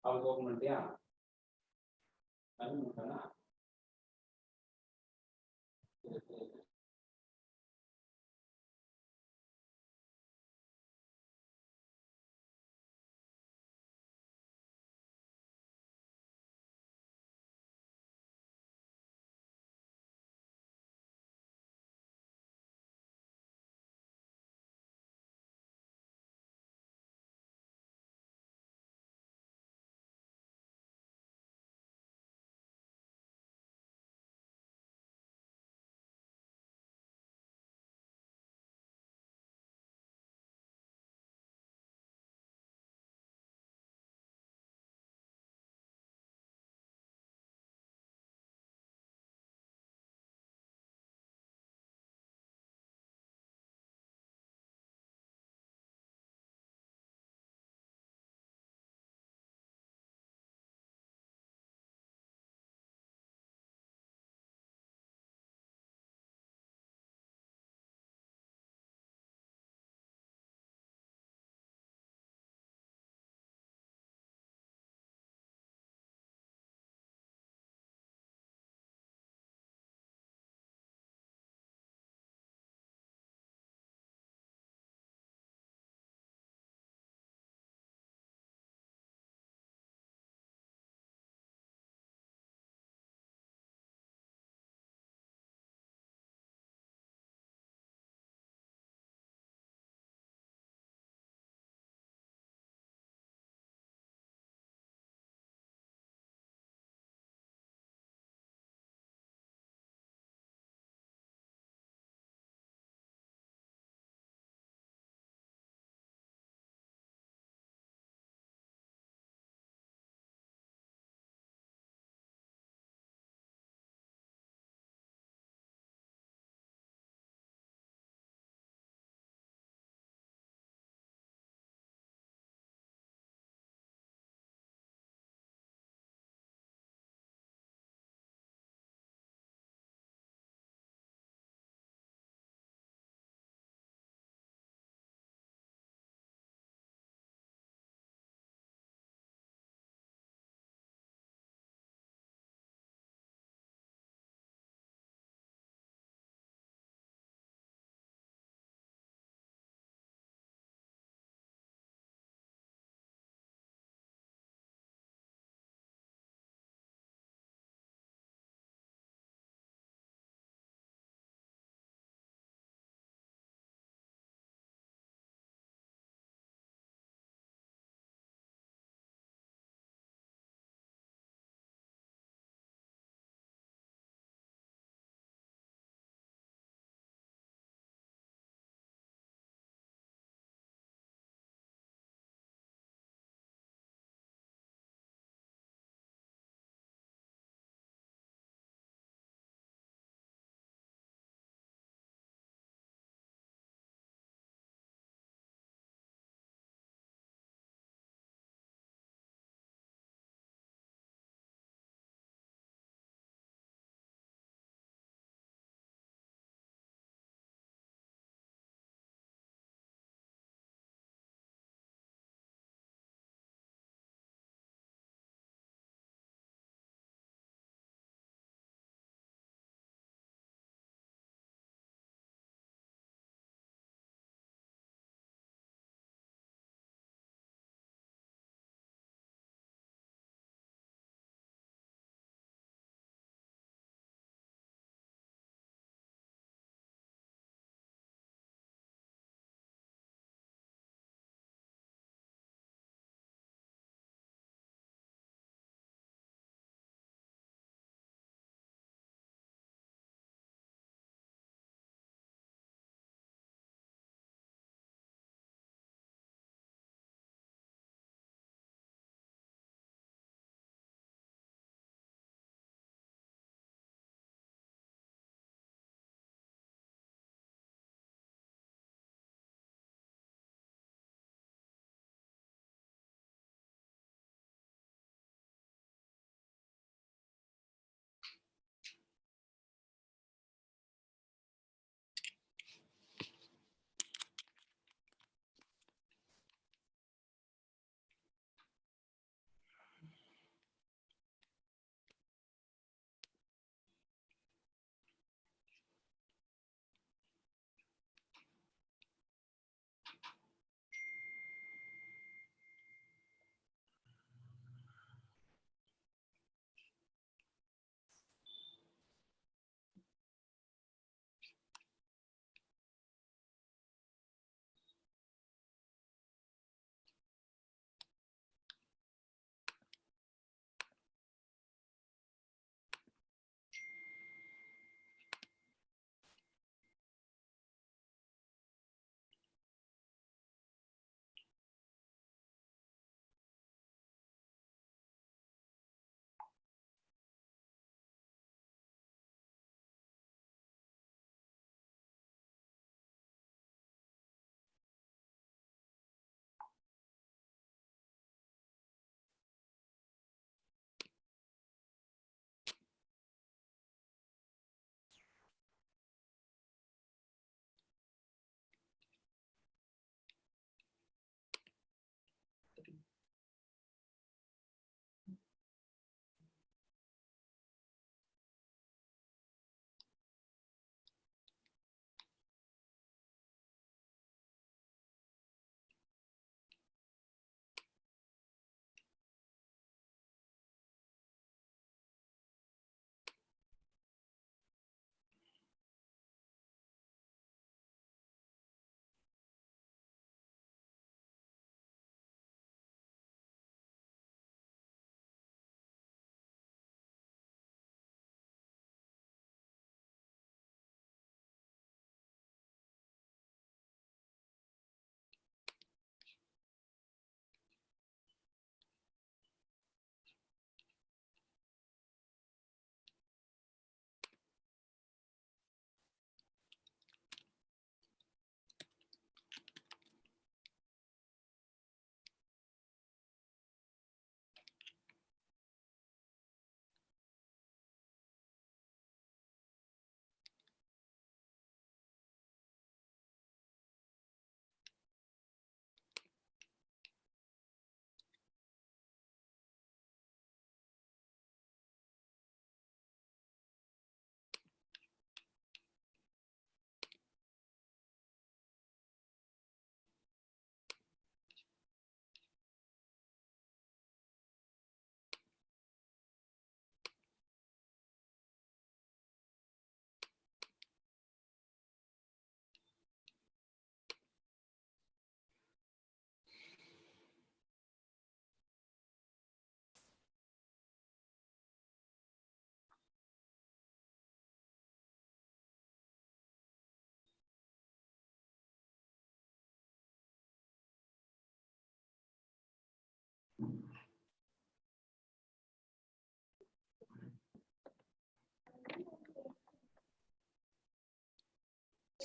அவளுக்கு ஓப்பன் பண்ணிட்டியா? அது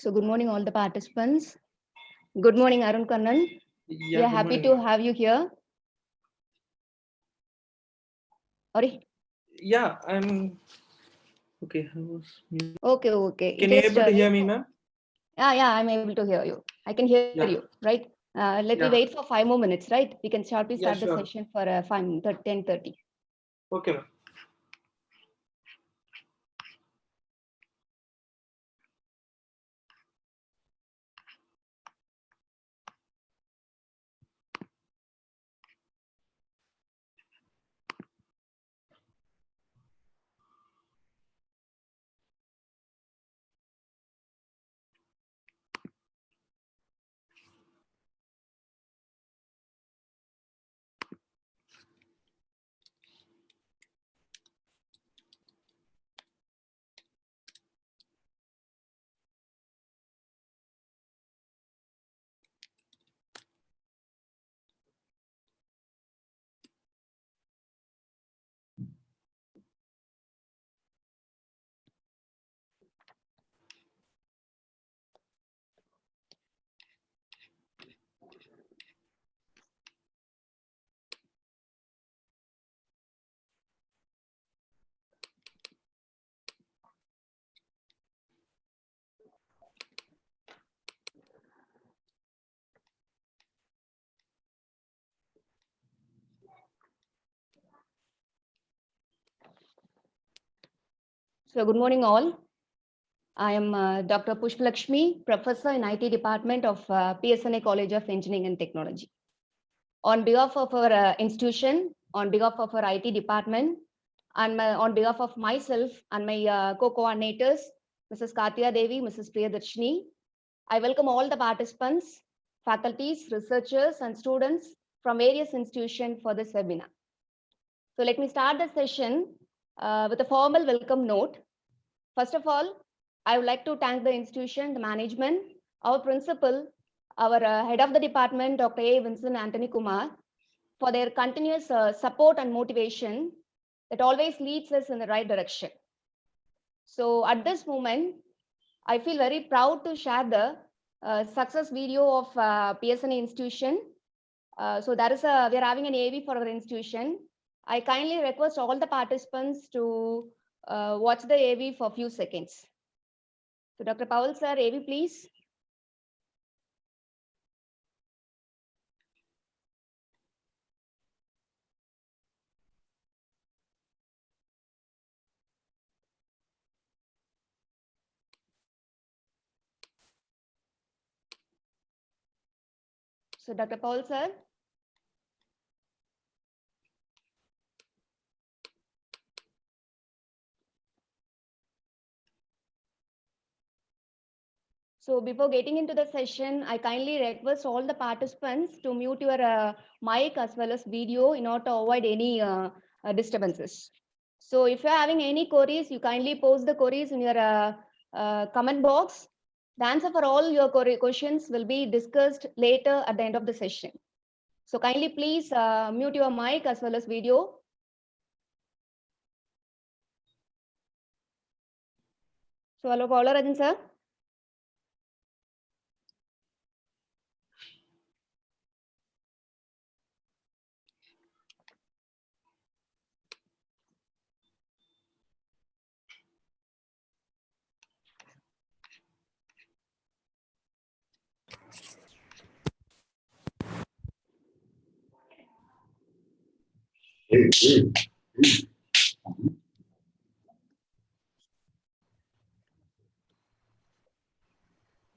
So good morning, all the participants. Good morning, Arun Kannan. Yeah, We are good happy morning. to have you here. Sorry. Yeah, I'm okay. I was mute. Okay. Can you able to hear me, ma'am? Yeah, I'm able to hear you. I can hear Yeah. you, right? Let me Yeah. wait for 5 more minutes, right? We can sharply Yeah, start the sure. session for 10:30. Okay, ma'am. So good morning, all. I am Dr. Pushpalakshmi, Professor in IT Department of PSNA College of Engineering and Technology. On behalf of our institution, on behalf of our IT department, and on behalf of myself and my co-coordinators, Mrs. Katya Devi, Mrs. Priyadarshini, I welcome all the participants, faculties, researchers, and students from various institutions for this webinar. So let me start the session with a formal welcome note. First of all, I would like to thank the institution, the management, our principal, our head of the department, Dr. A. Vincent Anthony Kumar, for their continuous support and motivation that always leads us in the right direction. So at this moment, I feel very proud to share the success video of PSNA institution. So we are having an AV for our institution. I kindly request all the participants to watch the AV for a few seconds. So Dr. Powell sir, AV please. So Dr. Powell sir. So before getting into the session, I kindly request all the participants to mute your mic as well as video in order to avoid any disturbances. So if you're having any queries, you kindly post the queries in your comment box. The answer for all your questions will be discussed later at the end of the session. So kindly please mute your mic as well as video. So hello, Paula Rajan sir.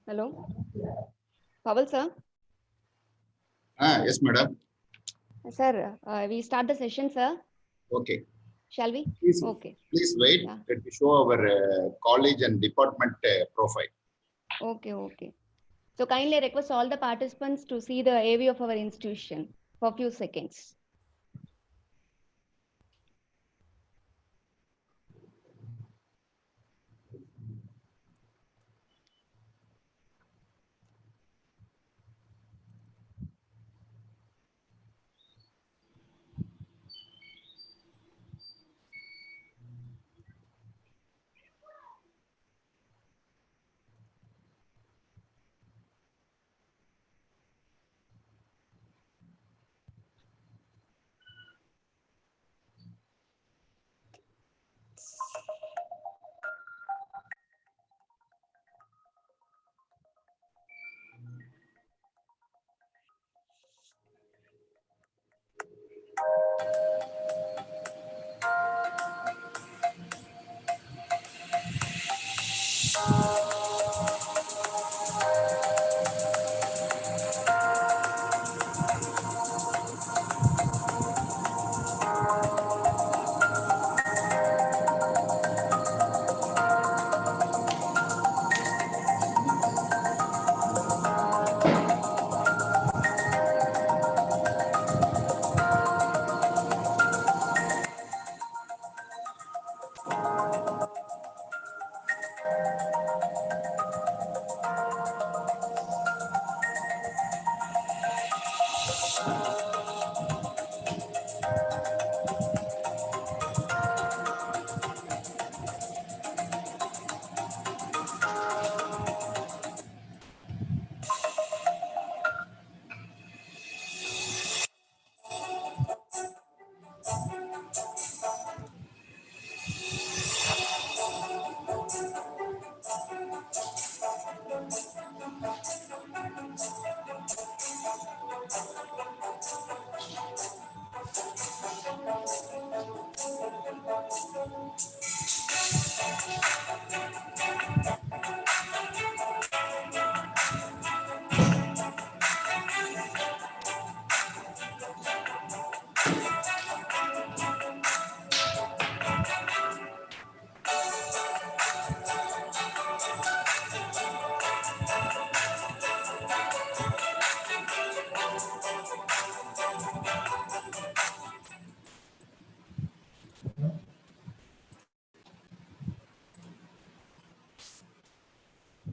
Hello, Pavel sir. Yes, madam. Sir, we start the session, sir. Okay. Shall we? Please, Okay. please wait. Yeah. Let me show our college and department profile. Okay. So kindly request all the participants to see the AV of our institution for a few seconds.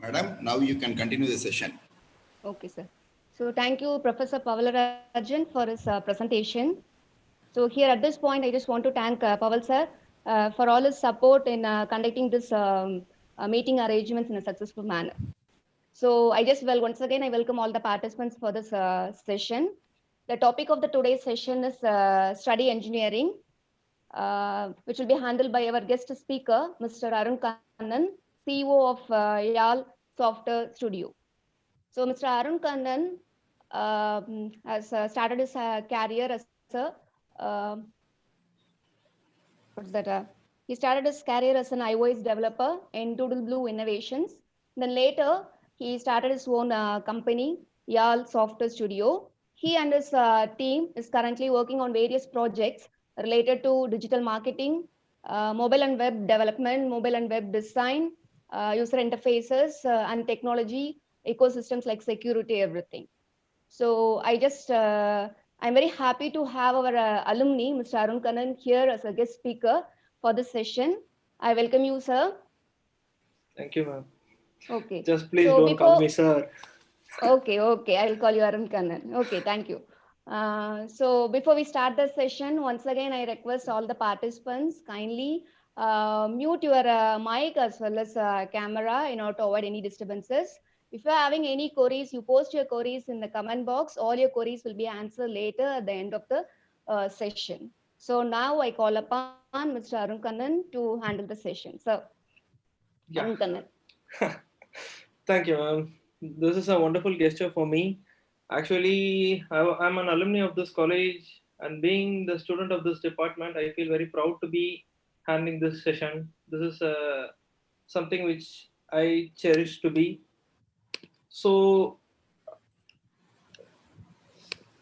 Madam, now you can continue the session. Okay, sir. So thank you, Professor Pavalarajan, for his presentation. So here at this point, I just want to thank Paval sir for all his support in conducting this meeting arrangements in a successful manner. So once again, I welcome all the participants for this session. The topic of the today's session is study engineering, which will be handled by our guest speaker, Mr. Arun Kannan, CEO of YAL Software Studio. So Mr. Arun Kannan has started his career as a he started his career as an iOS developer in Doodle Blue Innovations. Then later, he started his own company, YAL Software Studio. He and his team is currently working on various projects related to digital marketing, mobile and web development, mobile and web design, user interfaces, and technology ecosystems like security, everything. So I'm very happy to have our alumni, Mr. Arun Kannan, here as a guest speaker for this session. I welcome you, sir. Thank you, ma'am. Okay. Just please So don't call me sir. Okay, I will call you Arun Kannan. Okay, thank you. So before we start the session, once again, I request all the participants kindly mute your mic as well as camera in order to avoid any disturbances. If you're having any queries, you post your queries in the comment box. All your queries will be answered later at the end of the session. So now I call upon Mr. Arun Kannan to handle the session. So, Yeah. Arun Kannan. Thank you, ma'am. This is a wonderful gesture for me. Actually, I'm an alumni of this college, and being the student of this department, I feel very proud to be handling this session. This is something which I cherish to be. So,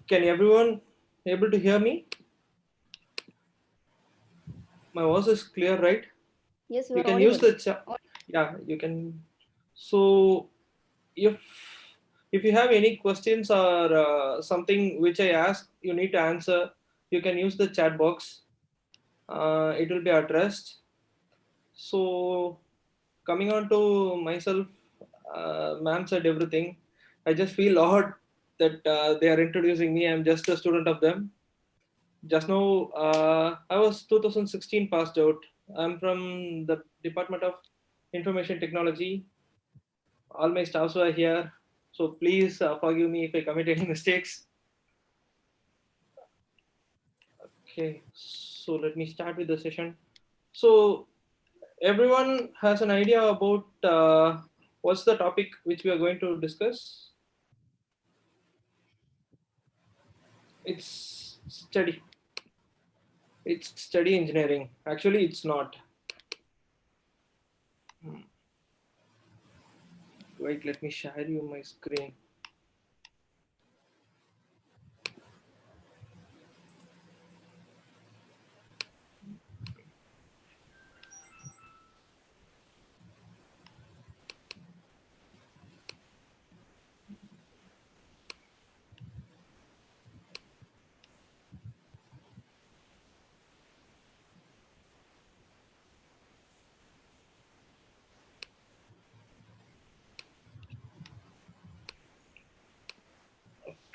can everyone able to hear me? My voice is clear, right? Yes, You are can use audible. the chat. Yeah, you can. So, if you have any questions or something which I ask, you need to answer, you can use the chat box. It will be addressed. So, coming on to myself, ma'am said everything. I just feel odd that they are introducing me. I'm just a student of them. Just now, I was 2016 passed out. I'm from the Department of Information Technology. All my staffs were here, so please forgive me if I commit any mistakes. Okay, so let me start with the session. So everyone has an idea about what's the topic which we are going to discuss. It's study. It's study engineering. Actually, it's not. Wait, let me share you my screen.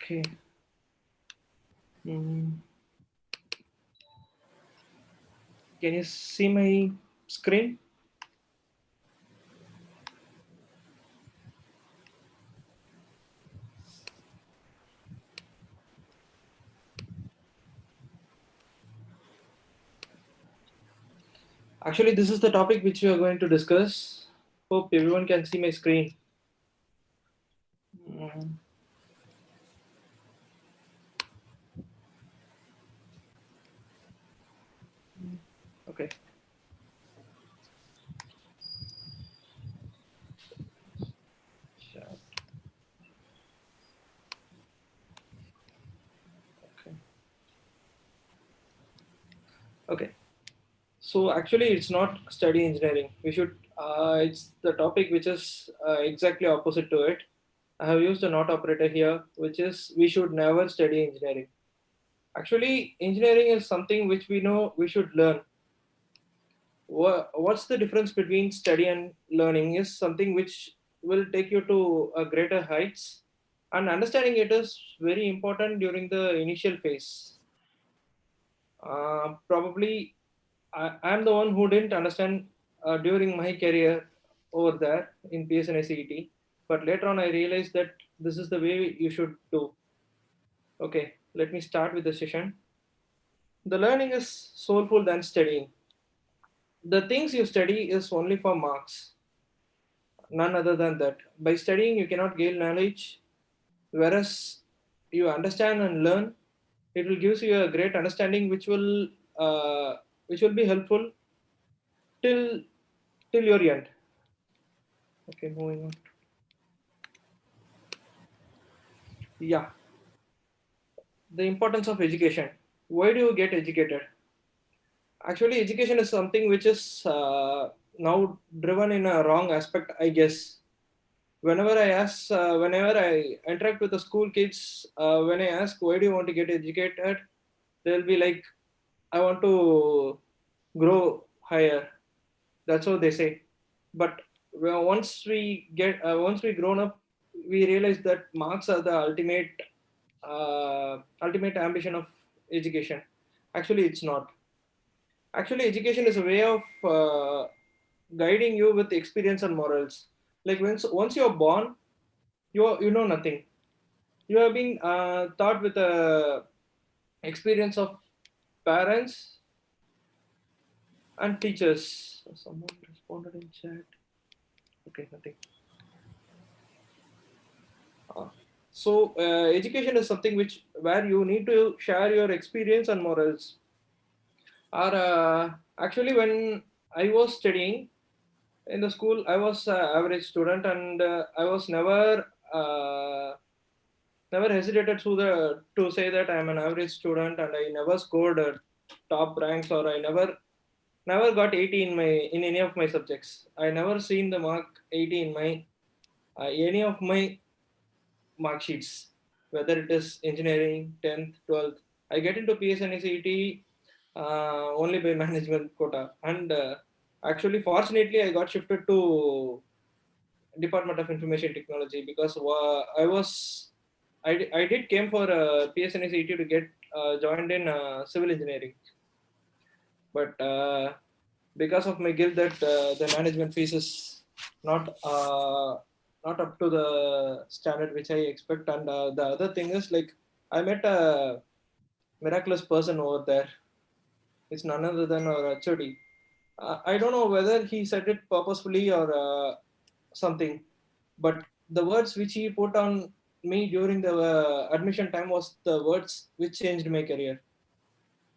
Okay. Mm. Can you see my screen? Actually, this is the topic which we are going to discuss. Hope everyone can see my screen. Mm. Okay. Chat. Okay. Okay. So actually, it's not study engineering. We should. It's the topic which is exactly opposite to it. I have used a not operator here, which is we should never study engineering. Actually, engineering is something which we know we should learn. What's the difference between study and learning is something which will take you to a greater heights, and understanding it is very important during the initial phase. Probably I'm the one who didn't understand during my career over there in PSNA CET, but later on I realized that this is the way you should do. Okay, let me start with the session. The learning is soulful than studying. The things you study is only for marks, none other than that. By studying, you cannot gain knowledge, whereas you understand and learn, it will gives you a great understanding, which will be helpful till till your end. Okay, moving on. Yeah, the importance of education. Why do you get educated? Actually, education is something which is now driven in a wrong aspect, I guess. Whenever I interact with the school kids, when I ask why do you want to get educated, they'll be like, I want to grow higher. That's what they say. But once we grown up, we realize that marks are the ultimate ambition of education. Actually, it's not. Actually, education is a way of guiding you with experience and morals. Like once you're born, you know nothing. You have been taught with a experience of parents and teachers. Someone responded in chat. Okay, nothing. Uh, education is something which where you need to share your experience and morals. Or actually, when I was studying in the school, I was average student, and I was never hesitated to say that I am an average student, and I never scored top ranks, or I never got 80 in any of my subjects. I never seen the mark 80 in my any of my mark sheets, whether it is engineering, 10th, 12th. I get into PSNA CET only by management quota, and actually, fortunately, I got shifted to Department of Information Technology because I did came for PSNA CET to get joined in civil engineering, but because of my guilt that the management fees is not uh, not up to the standard which I expect, and the other thing is like I met a miraculous person over there. It's none other than our HOD. I don't know whether he said it purposefully or something, but the words which he put on me during the admission time was the words which changed my career.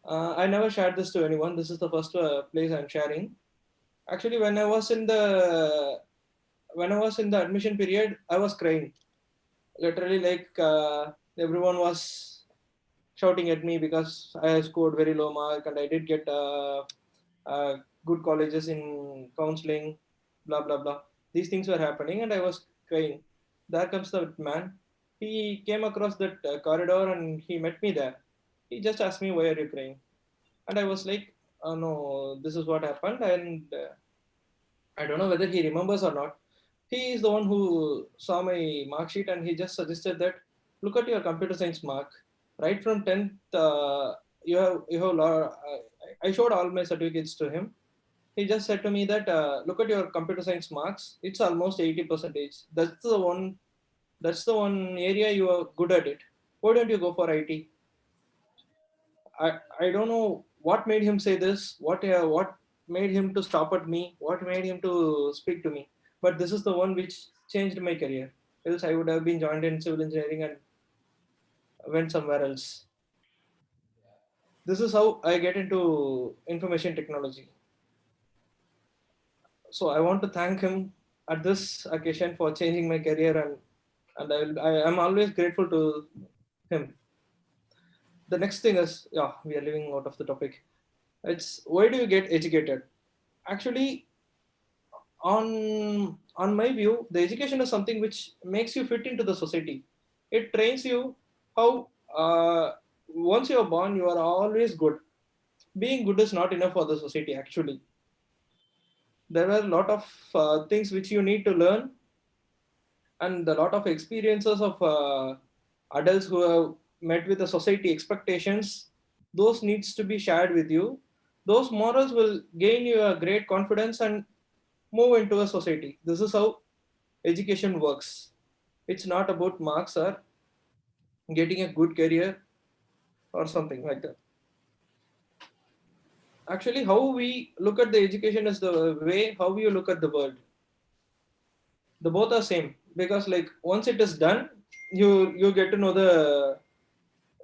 I never shared this to anyone. This is the first place I'm sharing. Actually, when I was in the admission period, I was crying. Literally, like everyone was shouting at me because I scored very low mark and I did get good colleges in counseling, blah blah blah. These things were happening, and I was crying. There comes the man. He came across that corridor and he met me there. He just asked me, "Why are you crying?" And I was like, "Oh no, this is what happened." And I don't know whether he remembers or not. He is the one who saw my mark sheet and he just suggested that look at your computer science mark. Right from 10th, you have I showed all my certificates to him. He just said to me that look at your computer science marks. It's almost 80 percentage. That's the one area you are good at it. Why don't you go for IT? I don't know what made him say this. What made him to stop at me? What made him to speak to me? But this is the one which changed my career. Else I would have been joined in civil engineering and went somewhere else. This is how I get into information technology. So I want to thank him at this occasion for changing my career, and I am always grateful to him. The next thing is, yeah, we are living out of the topic. It's why do you get educated? Actually, on my view, the education is something which makes you fit into the society. It trains you how once you are born, you are always good. Being good is not enough for the society. Actually, there are a lot of things which you need to learn, and a lot of experiences of adults who have met with the society expectations. Those needs to be shared with you. Those morals will gain you a great confidence and move into a society. This is how education works. It's not about marks or getting a good career or something like that. Actually, how we look at the education is the way how you look at the world. The both are same, because like once it is done, you get to know the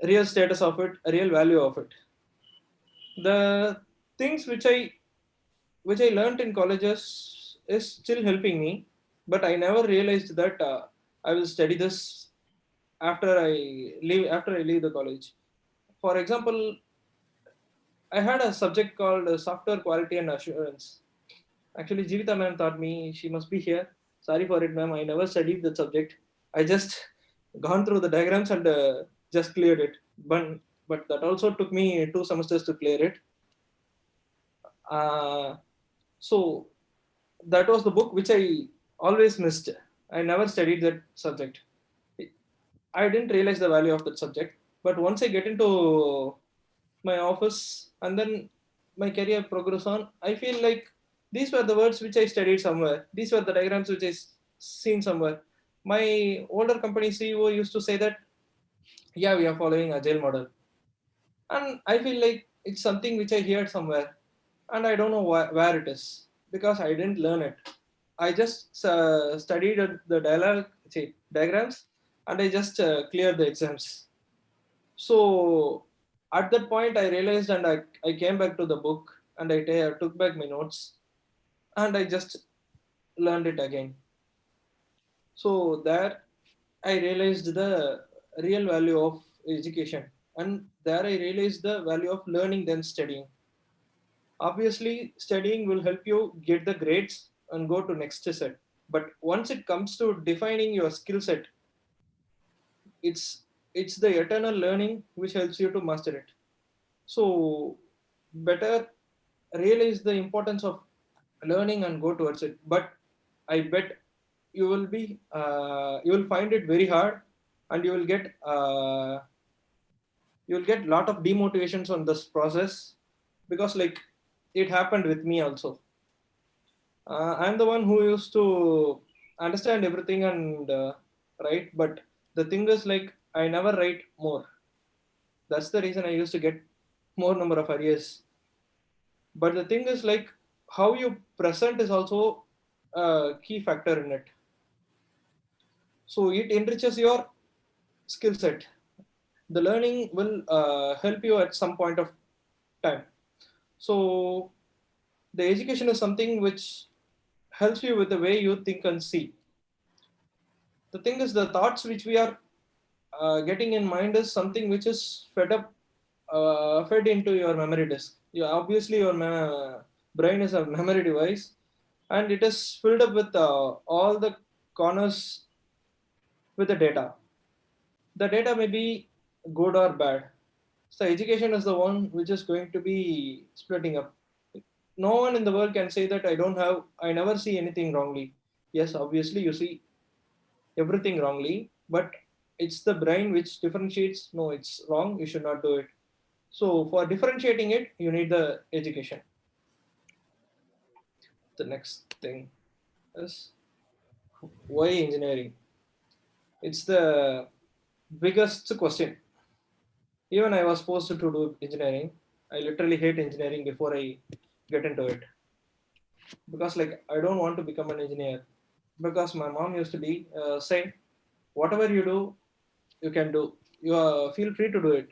real status of it, a real value of it. The things which I learned in colleges is still helping me, but I never realized that I will study this after I leave the college. For example, I had a subject called software quality and assurance. Actually, Jivita ma'am taught me. She must be here. Sorry for it, ma'am. I never studied the subject. I just gone through the diagrams and just cleared it. But that also took me 2 semesters to clear it. Uh, so that was the book which I always missed. I never studied that subject. I didn't realize the value of that subject. But once I get into my office and then my career progress on, I feel like these were the words which I studied somewhere. These were the diagrams which I seen somewhere. My older company CEO used to say that, yeah, we are following agile model, and I feel like it's something which I heard somewhere, and I don't know where it is because I didn't learn it. I just studied diagrams, and I just cleared the exams. So at that point, I realized, and I came back to the book, and I took back my notes, and I just learned it again. So there I realized the real value of education, and there I realized the value of learning than studying. Obviously, studying will help you get the grades and go to next set. But once it comes to defining your skill set, it's it's the eternal learning which helps you to master it. So better realize the importance of learning and go towards it. But I bet you will find it very hard, and you will get lot of demotivations on this process, because like it happened with me also. I'm the one who used to understand everything and write, but the thing is like I never write more. That's the reason I used to get more number of arrears. But the thing is like how you present is also a key factor in it. So it enriches your skill set. The learning will help you at some point of time. So the education is something which helps you with the way you think and see. The thing is, the thoughts which we are getting in mind is something which is fed into your memory disk. Obviously your brain is a memory device, and it is filled up with all the corners with the data. The data may be good or bad. So education is the one which is going to be splitting up. No one in the world can say that I never see anything wrongly. Yes, obviously you see everything wrongly, but it's the brain which differentiates. No, it's wrong. You should not do it. So for differentiating it, you need the education. The next thing is why engineering? It's the biggest question. Even I was forced to do engineering. I literally hate engineering before I get into it because like I don't want to become an engineer because my mom used to be saying whatever you do you can do. You feel free to do it.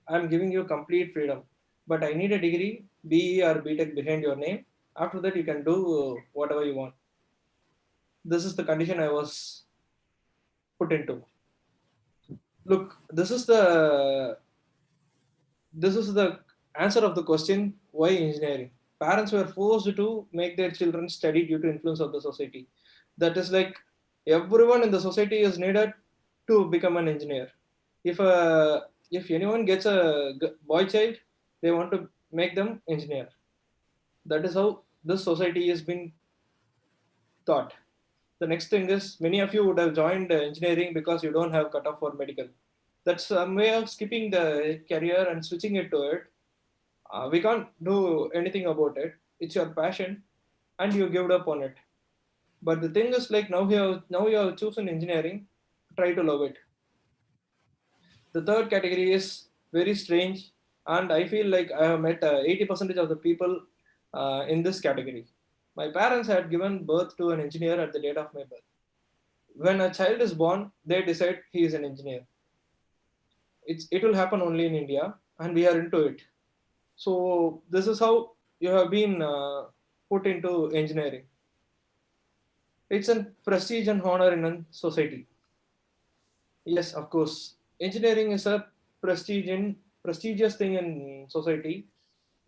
I'm giving you complete freedom, but I need a degree, BE or BTech behind your name. After that, you can do whatever you want. This is the condition I was put into. Look, this is the answer of the question why engineering. Parents were forced to make their children study due to influence of the society. That is like everyone in the society is needed to become an engineer. If anyone gets a boy child, they want to make them engineer. That is how this society has been taught. The next thing is many of you would have joined engineering because you don't have cutoff for medical. That's some way of skipping the career and switching it to it. We can't do anything about it. It's your passion, and you give up on it. But the thing is, like now you have chosen engineering. Try to love it. The third category is very strange, and I feel like I have met 80% of the people in this category. My parents had given birth to an engineer at the date of my birth. When a child is born, they decide he is an engineer. It will happen only in India, and we are into it. So this is how you have been put into engineering. It's a prestige and honor in a society. Yes, of course. Engineering is a prestigious thing in society.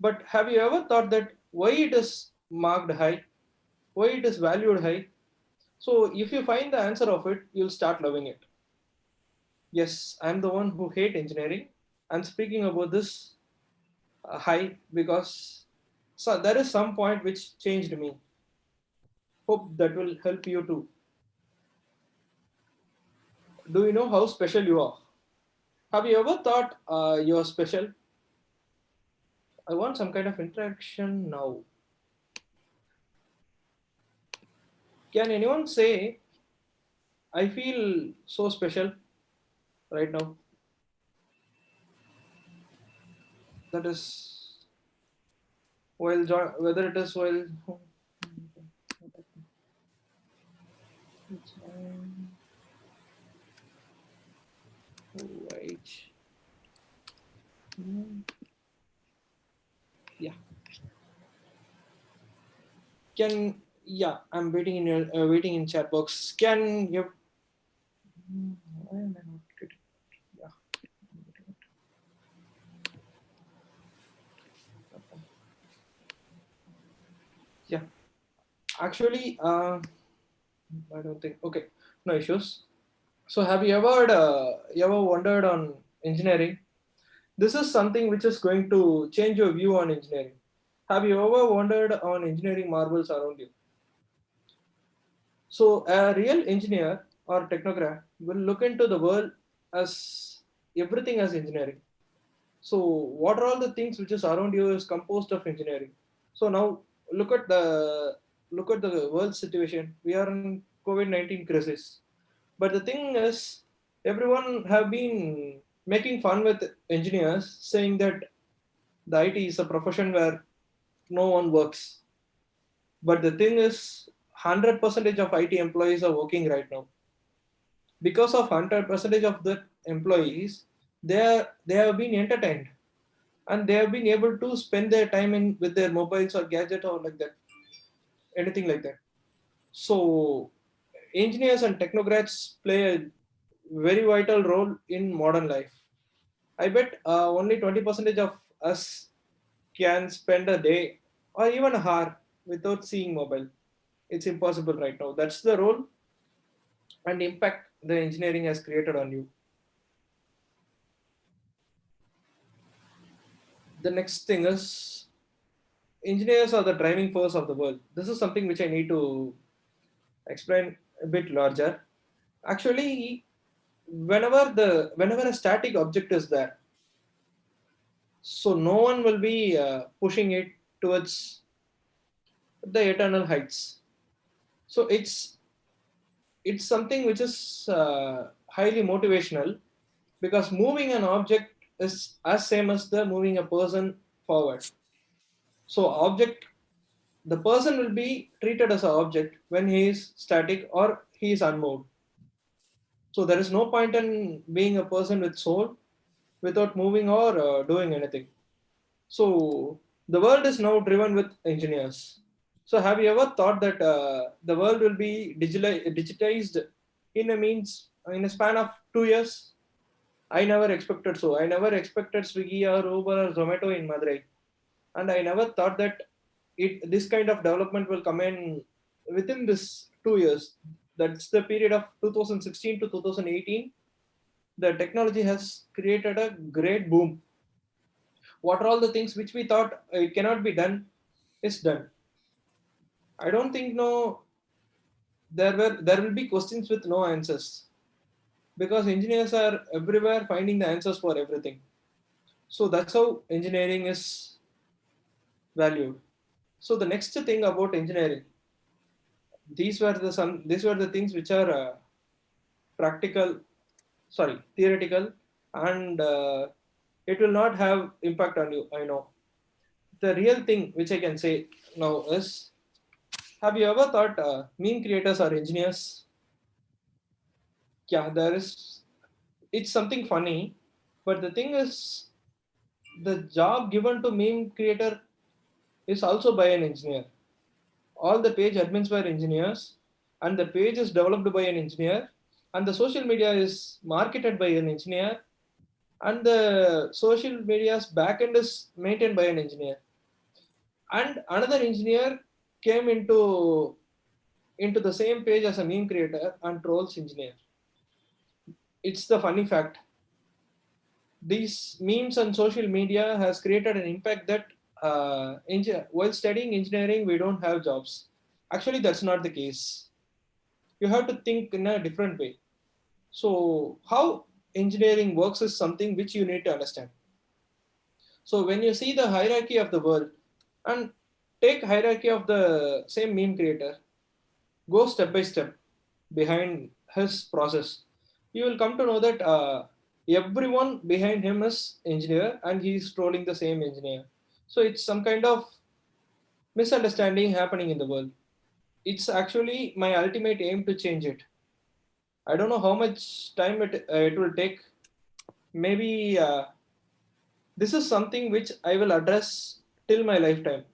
But have you ever thought that why it is marked high, why it is valued high? So if you find the answer of it, you'll start loving it. Yes, I'm the one who hate engineering. I'm speaking about this high because there is some point which changed me. Hope that will help you too. Do you know how special you are? Have you ever thought you're special? I want some kind of interaction now. Can anyone say, I feel so special right now? That is whether it is while. Right. Yeah. I'm waiting in your waiting in chat box. Can you? Why am I not getting? Yeah. Yeah. Actually, I don't think. Okay, no issues. So, have you ever wondered on engineering? This is something which is going to change your view on engineering. Have you ever wondered on engineering marvels around you? So, a real engineer or technocrat will look into the world as everything as engineering. So, what are all the things which is around you is composed of engineering. So now look at the world situation. We are in COVID-19 crisis. But the thing is, everyone have been making fun with engineers, saying that the IT is a profession where no one works. But the thing is, 100% of IT employees are working right now. Because of 100% of the employees, they have been entertained and they have been able to spend their time in with their mobiles or gadget or like that, anything like that. So engineers and technocrats play a very vital role in modern life. I bet only 20% of us can spend a day or even a hour without seeing mobile. It's impossible right now. That's the role and impact the engineering has created on you. The next thing is engineers are the driving force of the world. This is something which I need to explain a bit larger. Actually, whenever a static object is there, so no one will be pushing it towards the eternal heights. So it's something which is highly motivational, because moving an object is as same as the moving a person forward. So object, the person will be treated as an object when he is static or he is unmoved. So there is no point in being a person with soul without moving or doing anything. So the world is now driven with engineers. So have you ever thought that the world will be digitized in a span of 2 years? I never expected so. I never expected Swiggy or Uber or Zomato in Madurai, and I never thought that this kind of development will come in within this 2 years. That's the period of 2016 to 2018. The technology has created a great boom. What are all the things which we thought it cannot be done is done. I don't think there will be questions with no answers, because engineers are everywhere finding the answers for everything. So that's how engineering is valued. So the next thing about engineering, these were the things which are theoretical, and it will not have impact on you. I know. The real thing which I can say now is, have you ever thought meme creators are engineers? Yeah, there is. It's something funny, but the thing is, the job given to meme creator is also by an engineer. All the page admins were engineers, and the page is developed by an engineer, and the social media is marketed by an engineer, and the social media's backend is maintained by an engineer, and another engineer came into the same page as a meme creator and trolls engineer. It's the funny fact. These memes and social media has created an impact that while studying engineering we don't have jobs. Actually, that's not the case. You have to think in a different way. So how engineering works is something which you need to understand. So when you see the hierarchy of the world, and take hierarchy of the same meme creator, go step by step behind his process, you will come to know that everyone behind him is engineer and he is trolling the same engineer. So it's some kind of misunderstanding happening in the world. It's actually my ultimate aim to change it. I don't know how much time it will take. Maybe this is something which I will address till my lifetime.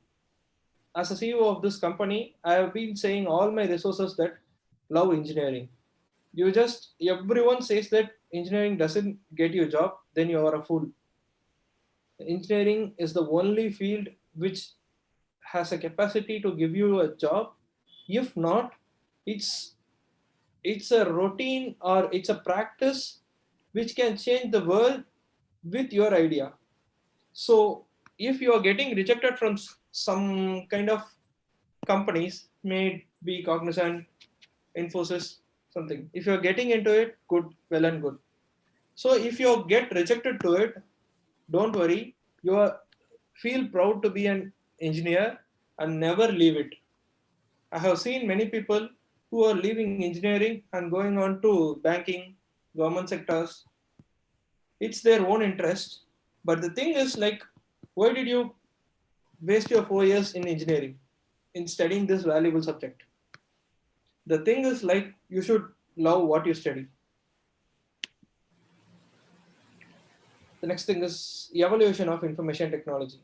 As a CEO of this company, I have been saying all my resources that love engineering. Everyone says that engineering doesn't get you a job, then you are a fool. Engineering is the only field which has a capacity to give you a job. If not, it's it's a routine or it's a practice which can change the world with your idea. So if you are getting rejected from some kind of companies, may be Cognizant, Infosys, something. If you're getting into it, good, well and good. So if you get rejected to it, don't worry. Feel proud to be an engineer and never leave it. I have seen many people who are leaving engineering and going on to banking, government sectors. It's their own interest. But the thing is, like, why did you waste your 4 years in engineering in studying this valuable subject? The thing is, like, you should love what you study. The next thing is evaluation of information technology.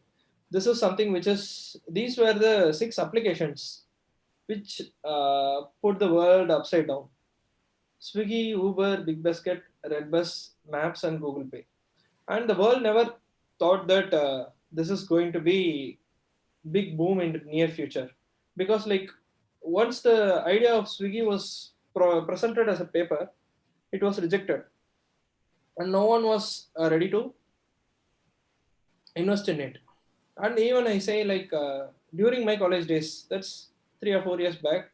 This is something which is, these were the 6 applications which put the world upside down. Swiggy, Uber, Big Basket, Redbus, Maps, and Google Pay. And the world never thought that this is going to be big boom in the near future, because like once the idea of Swiggy was presented as a paper, it was rejected, and no one was ready to invest in it. And even I say, like, during my college days, that's 3 or 4 years back,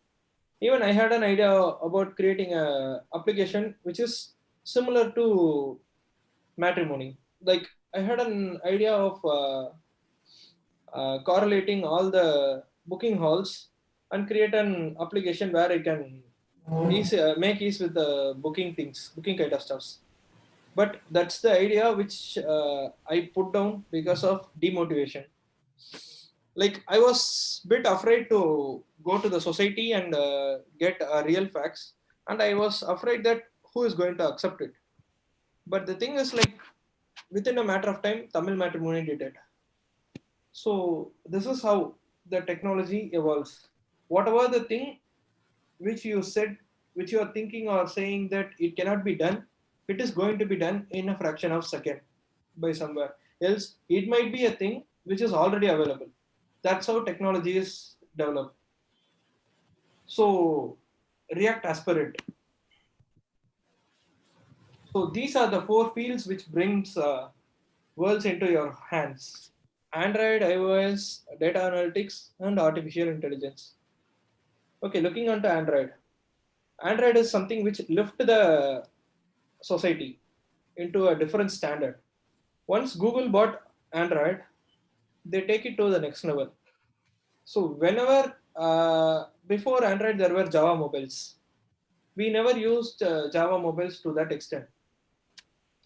even I had an idea about creating a application which is similar to matrimony. Like I had an idea of correlating all the booking halls and create an application where I can make ease with the booking kind of stuffs. But that's the idea which I put down because of demotivation. Like I was bit afraid to go to the society and get real facts, and I was afraid that who is going to accept it. But the thing is, like, within a matter of time, Tamil matrimony did it. So this is how the technology evolves. Whatever the thing which you said, which you are thinking or saying that it cannot be done, it is going to be done in a fraction of second by somewhere else. It might be a thing which is already available. That's how technology is developed. So react as per it. So these are the four fields which brings worlds into your hands: Android, iOS, data analytics, and artificial intelligence. Okay, looking onto Android. Android is something which lift the society into a different standard. Once Google bought Android, they take it to the next level. So whenever before Android there were Java mobiles, we never used Java mobiles to that extent.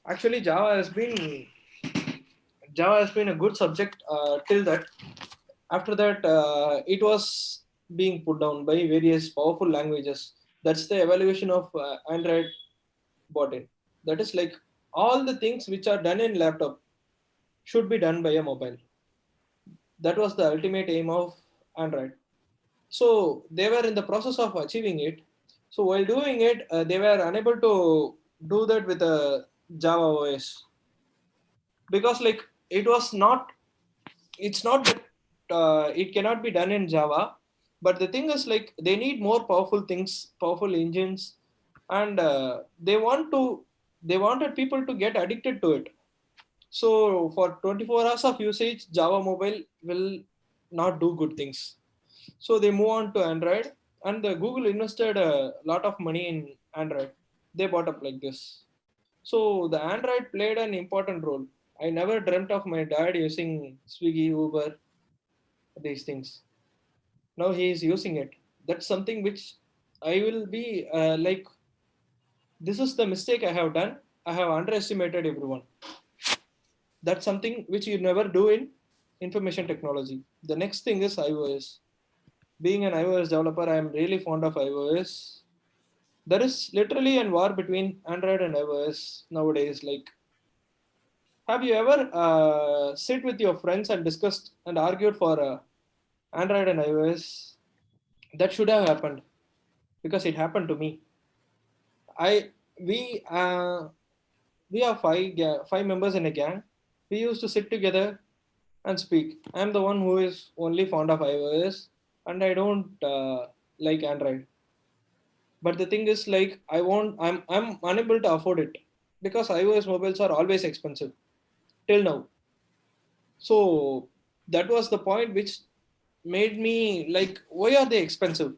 Actually, Java has been a good subject till that. After that, it was being put down by various powerful languages. That's the evaluation of Android bought in. That is like all the things which are done in laptop should be done by a mobile. That was the ultimate aim of Android. So they were in the process of achieving it. So while doing it, they were unable to do that with a Java OS, because like it was not. It's not that it cannot be done in Java, but the thing is like they need more powerful things, powerful engines, and they wanted people to get addicted to it. So for 24 hours of usage, Java mobile will not do good things. So they move on to Android, and the Google invested a lot of money in Android. They bought up like this. So the Android played an important role. I never dreamt of my dad using Swiggy, Uber, these things. Now he is using it. That's something which I will be like, this is the mistake I have done. I have underestimated everyone. That's something which you never do in information technology. The next thing is iOS. Being an iOS developer, I am really fond of iOS. There is literally a war between Android and iOS nowadays. Like, have you ever sit with your friends and discussed and argued for Android and iOS? That should have happened because it happened to me. I we uh, we are five members in a gang. We used to sit together and speak. I'm the one who is only fond of iOS, and I don't like Android. But the thing is, like, I'm unable to afford it because iOS mobiles are always expensive till now. So that was the point which made me like, why are they expensive?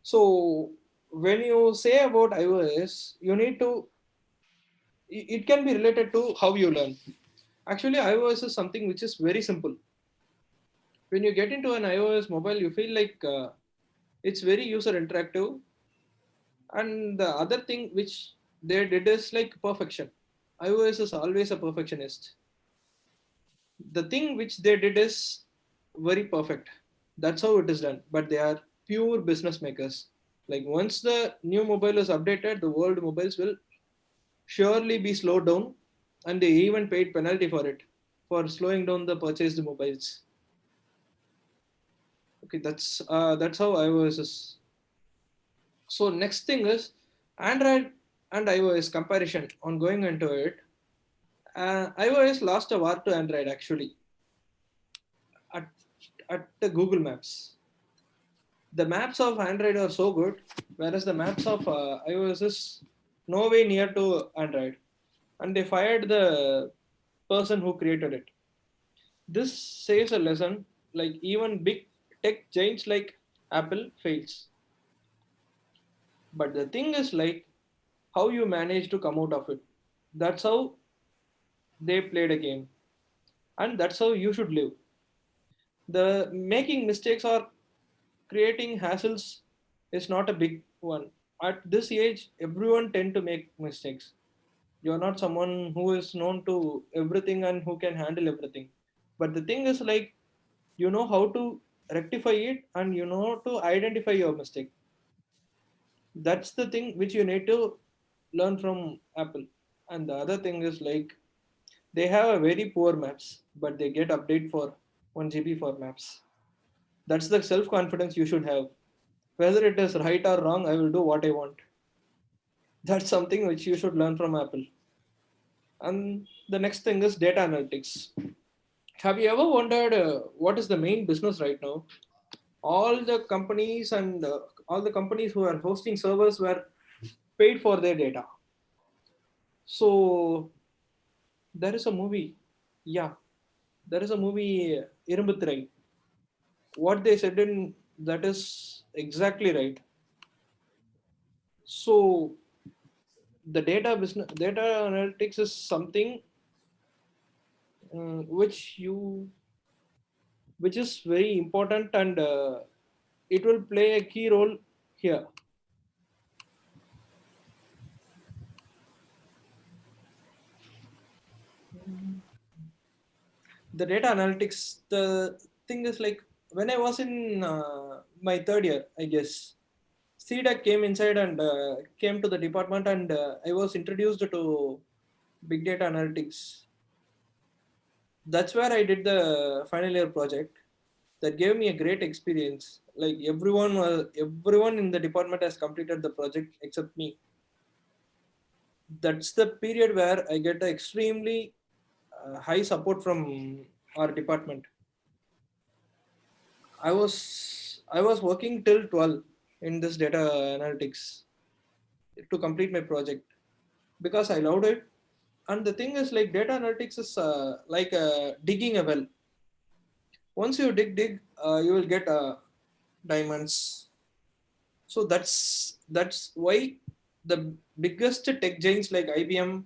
So when you say about iOS, you need to, it can be related to how you learn. Actually, iOS is something which is very simple. When you get into an iOS mobile, you feel like it's very user interactive. And the other thing which they did is like perfection. iOS is always a perfectionist. The thing which they did is very perfect. That's how it is done. But they are pure business makers. Like once the new mobile is updated, the old mobiles will surely be slowed down, and they even paid penalty for it, for slowing down the purchased mobiles. Okay, that's how iOS is. So next thing is Android and iOS comparison. On going into it, iOS lost a war to Android actually at the Google Maps. The maps of Android are so good, whereas the maps of iOS is no way near to Android, and they fired the person who created it. This says a lesson, like even big tech giants like Apple fails. But the thing is like, how you manage to come out of it. That's how they played a game, and that's how you should live. The making mistakes or creating hassles is not a big one. At this age, everyone tend to make mistakes. You're not someone who is known to everything and who can handle everything. But the thing is like you know how to rectify it and you know to identify your mistake. That's the thing which you need to learn from Apple. And the other thing is like they have a very poor maps, but they get update for 1 GB for maps. That's the self confidence you should have. Whether it is right or wrong, I will do what I want. That's something which you should learn from Apple. And the next thing is data analytics. Have you ever wondered what is the main business right now? All the companies and all the companies who are hosting servers were paid for their data. So there is a movie. Yeah, there is a movie Irumbuthrai. What they said in that is exactly right. So the data analytics is something which is very important and it will play a key role here. The data analytics, the thing is like when I was in my third year, I guess, CDAC came inside and came to the department and I was introduced to big data analytics. That's where I did the final year project. That gave me a great experience. Like everyone in the department has completed the project except me. That's the period where I get extremely high support from our department. I was working till 12 in this data analytics to complete my project because I loved it. And the thing is like data analytics is like digging a well. Once you dig, you will get diamonds. So that's why the biggest tech giants like IBM,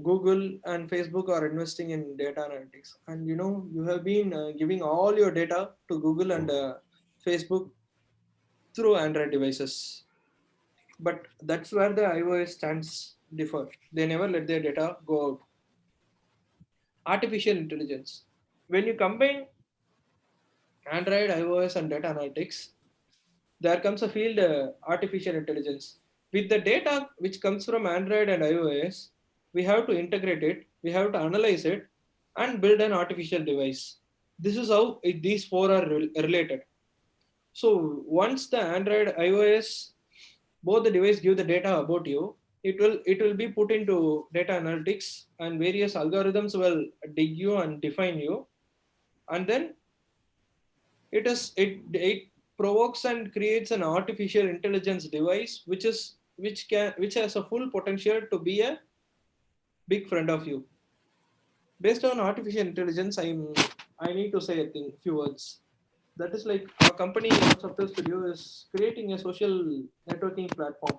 Google, and Facebook are investing in data analytics. And you know you have been giving all your data to Google and Facebook through Android devices. But that's where the iOS stands differ. They never let their data go out. Artificial intelligence. When you combine Android, iOS, and data analytics, there comes a field artificial intelligence. With the data which comes from Android and iOS, we have to integrate it, we have to analyze it, and build an artificial device. This is how these four are related. So once the Android, iOS, both the device give the data about you, it will be put into data analytics and various algorithms will dig you and define you, and then it provokes and creates an artificial intelligence device which has a full potential to be a big friend of you. Based on artificial intelligence, I need to say a few words. That is like our company what supposed to do is creating a social networking platform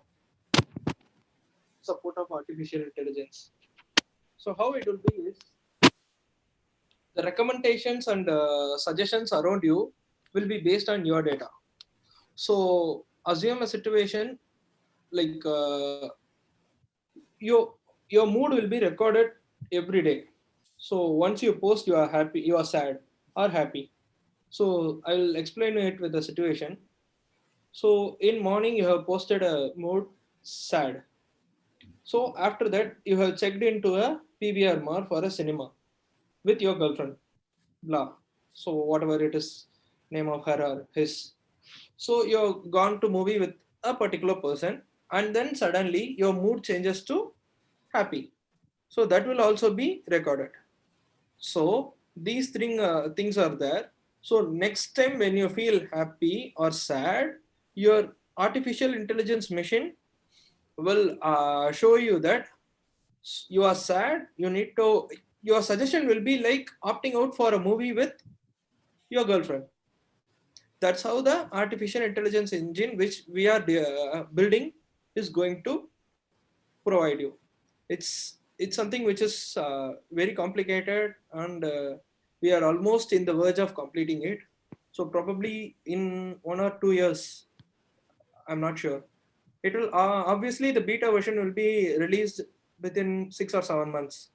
support of artificial intelligence. So how it will be is the recommendations and suggestions around you will be based on your data. So assume a situation like your mood will be recorded every day. So once you post, you are happy, you are sad or happy. So I will explain it with the situation. So in morning you have posted a mood sad. So after that you have checked into a PVR mall for a cinema with your girlfriend, blah. So whatever it is, name of her or his. So you're gone to movie with a particular person, and then suddenly your mood changes to happy. So that will also be recorded. So these things are there. So next time when you feel happy or sad, your artificial intelligence machine will show you that you are sad. Your suggestion will be like opting out for a movie with your girlfriend. That's how the artificial intelligence engine which we are building is going to provide you. It's something which is very complicated, and we are almost in the verge of completing it. So probably in 1 or 2 years, I'm not sure. It will obviously the beta version will be released within 6 or 7 months,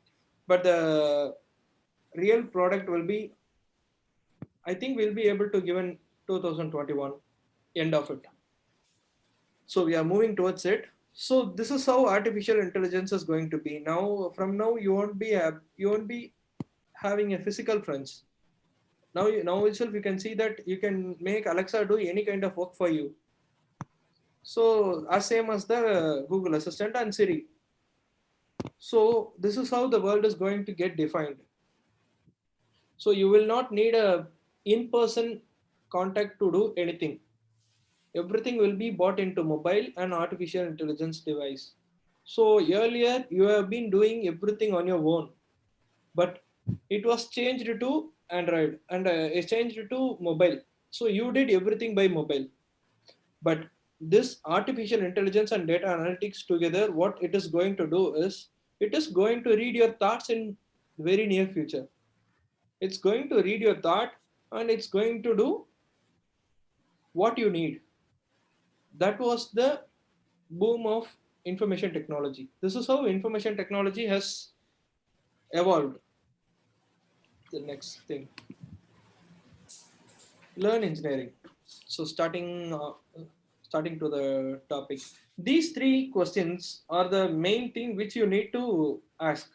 but the real product will be, I think we'll be able to give in 2021 end of it. So we are moving towards it. So this is how artificial intelligence is going to be. Now, from now, you won't be having a physical friends. Now itself you can see that you can make Alexa do any kind of work for you. So as same as the Google Assistant and Siri. So this is how the world is going to get defined. So you will not need a in-person contact to do anything. Everything will be bought into mobile and artificial intelligence device. So earlier you have been doing everything on your own, but it was changed to Android and it changed to mobile. So you did everything by mobile. But this artificial intelligence and data analytics together, what it is going to do is it is going to read your thoughts in very near future. It's going to read your thought and it's going to do what you need. That was the boom of information technology. This is how information technology has evolved. The next thing, learn engineering. So starting to the topic, these three questions are the main thing which you need to ask,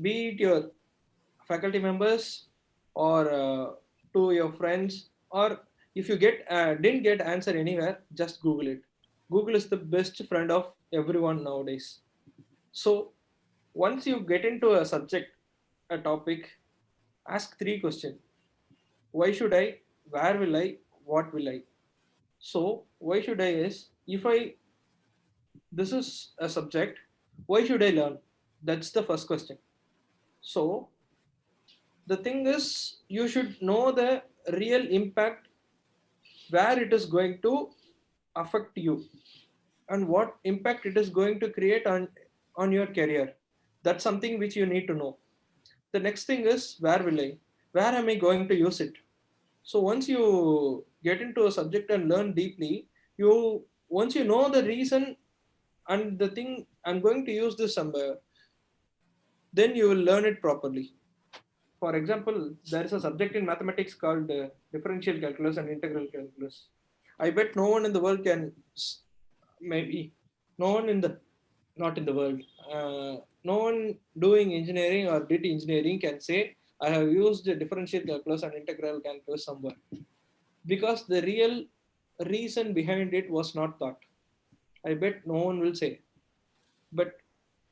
be it your faculty members or to your friends, or if you didn't get answer anywhere, just Google it. Google is the best friend of everyone nowadays. So once you get into a subject, a topic, ask three questions. Why should I? Where will I? What will I? So why should I is, if I this is a subject, why should I learn? That's the first question. So the thing is, you should know the real impact, where it is going to affect you and what impact it is going to create on your career. That's something which you need to know. The next thing is, where am I going to use it? So once you get into a subject and learn deeply, you once you know the reason and the thing, I'm going to use this somewhere, then you will learn it properly. For example, there is a subject in mathematics called differential calculus and integral calculus. I bet no one in the world can, maybe no one in the, not in the world, no one doing engineering or did engineering can say I have used differential calculus and integral calculus somewhere, because the real reason behind it was not thought. I bet no one will say. But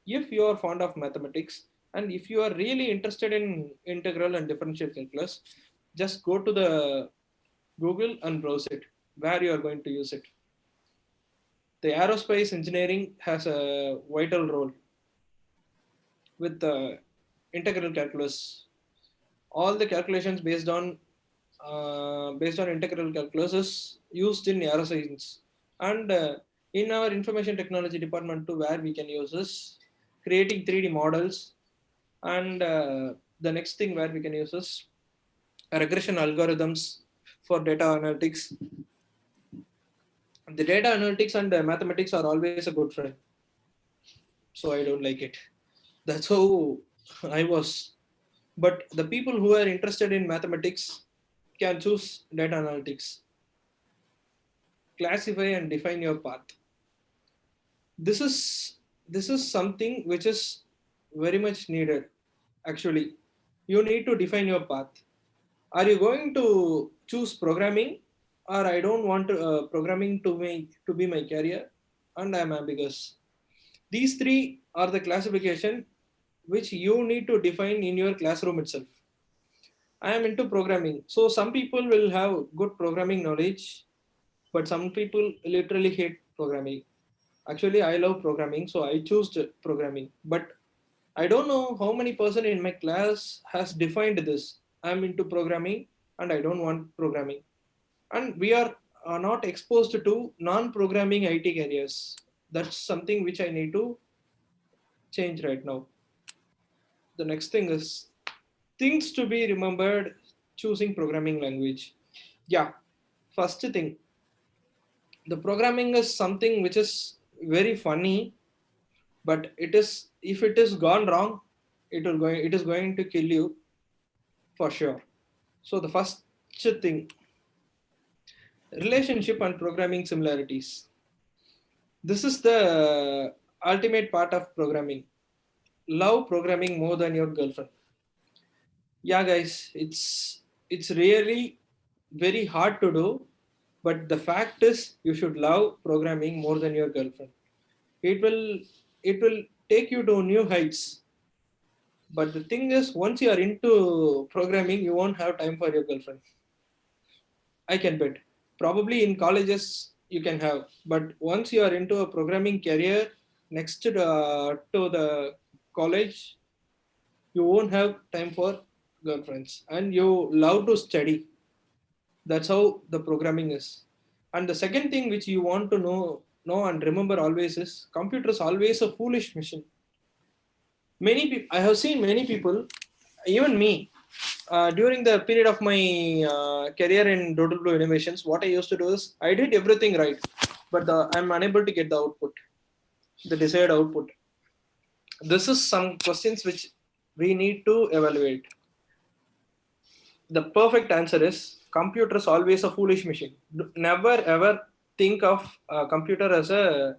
if you are fond of mathematics and if you are really interested in integral and differential calculus, just go to the Google and browse it, where you are going to use it. The aerospace engineering has a vital role with the integral calculus. All the calculations based on integral calculus is used in aeroscience, and in our information technology department too, where we can use this creating 3D models, and the next thing where we can use is regression algorithms for data analytics. The data analytics and mathematics are always a good friend, so I don't like it. That's how I was. But the people who are interested in mathematics can choose data analytics. Classify and define your path. This is something which is very much needed. Actually, you need to define your path. Are you going to choose programming, or I don't want programming to be my career, and I'm ambiguous? These three are the classification which you need to define in your classroom itself. I am into programming. So some people will have good programming knowledge, but some people literally hate programming. Actually, I love programming, so I choose programming. But I don't know how many person in my class has defined this. I'm into programming and I don't want programming. And we are not exposed to non-programming IT careers. That's something which I need to change right now. The next thing is things to be remembered choosing programming language. Yeah, first thing, the programming is something which is very funny, but it is, if it is gone wrong, it is going to kill you for sure. So the first thing, relationship and programming similarities. This is the ultimate part of programming. Love programming more than your girlfriend. Yeah, guys, it's really very hard to do, but the fact is you should love programming more than your girlfriend. It will it will take you to new heights. But the thing is, once you are into programming, you won't have time for your girlfriend. I can bet. Probably in colleges you can have, but once you are into a programming career next to the college, you won't have time for girlfriends, and you love to study. That's how the programming is. And the second thing which you want to know and remember always is computer is always a foolish machine. Many people, I have seen many people, even me, during the period of my career in Total Blue Innovations, what I used to do is I did everything right, but I'm unable to get the output, the desired output. This is some questions which we need to evaluate. The perfect answer is computer is always a foolish machine. Never ever think of a computer as a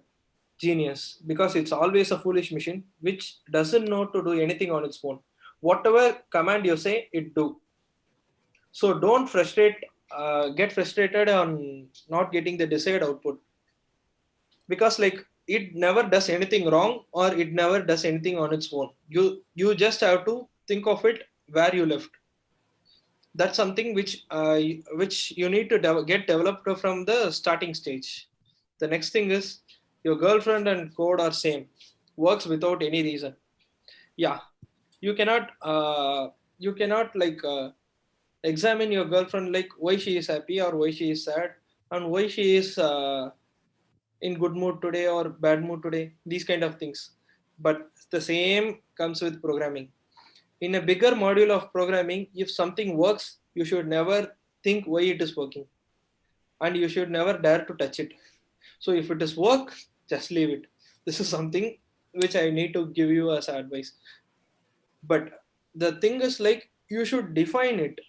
genius, because it's always a foolish machine which doesn't know to do anything on its own. Whatever command you say, it do. So don't get frustrated on not getting the desired output, because like it never does anything wrong or it never does anything on its own. You just have to think of it where you left. That's something which you need to get developed from the starting stage. The next thing is your girlfriend and code are same, works without any reason. Yeah, you cannot examine your girlfriend like why she is happy or why she is sad, and why she is in good mood today or bad mood today, these kind of things. But the same comes with programming. In a bigger module of programming, if something works, you should never think why it is working, and you should never dare to touch it. So if it is work, just leave it. This is something which I need to give you as advice. But the thing is like you should define it.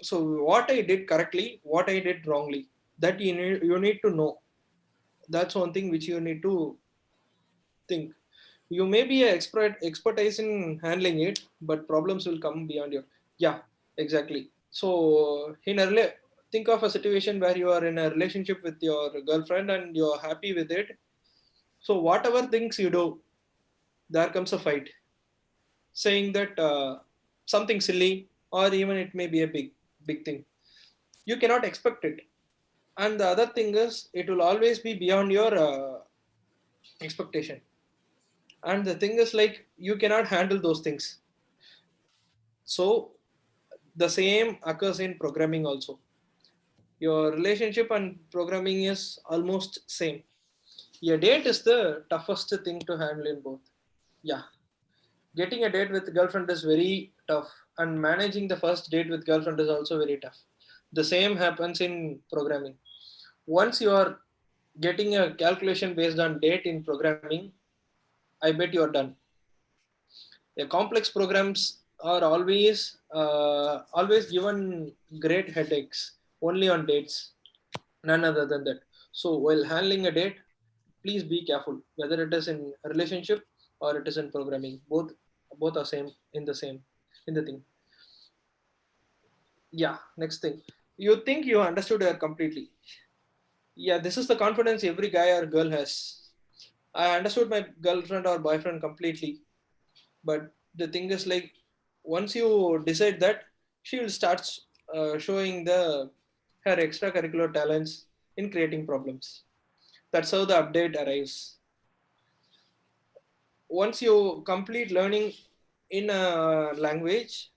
So what I did correctly, what I did wrongly, that you need to know. That's one thing which you need to think. You may be an expertise in handling it, but problems will come beyond your. Yeah, exactly. So think of a situation where you are in a relationship with your girlfriend and you're happy with it. So whatever things you do, there comes a fight, saying that something silly, or even it may be a big thing. You cannot expect it. And the other thing is, it will always be beyond your expectation. And the thing is like you cannot handle those things. So the same occurs in programming also. Your relationship and programming is almost same. A date is the toughest thing to handle in both. Yeah, getting a date with girlfriend is very tough, and managing the first date with girlfriend is also very tough. The same happens in programming. Once you are getting a calculation based on date in programming, I bet you are done. Complex programs are always given great headaches only on dates, none other than that. So while handling a date, please be careful whether it is in a relationship or it is in programming. Both are same in the thing. Yeah, next thing. You think you understood her completely. Yeah, this is the confidence every guy or girl has. I understood my girlfriend or boyfriend completely. But the thing is like once you decide that, she will start showing her extracurricular talents in creating problems. That's how the update arrives. Once you complete learning in a language,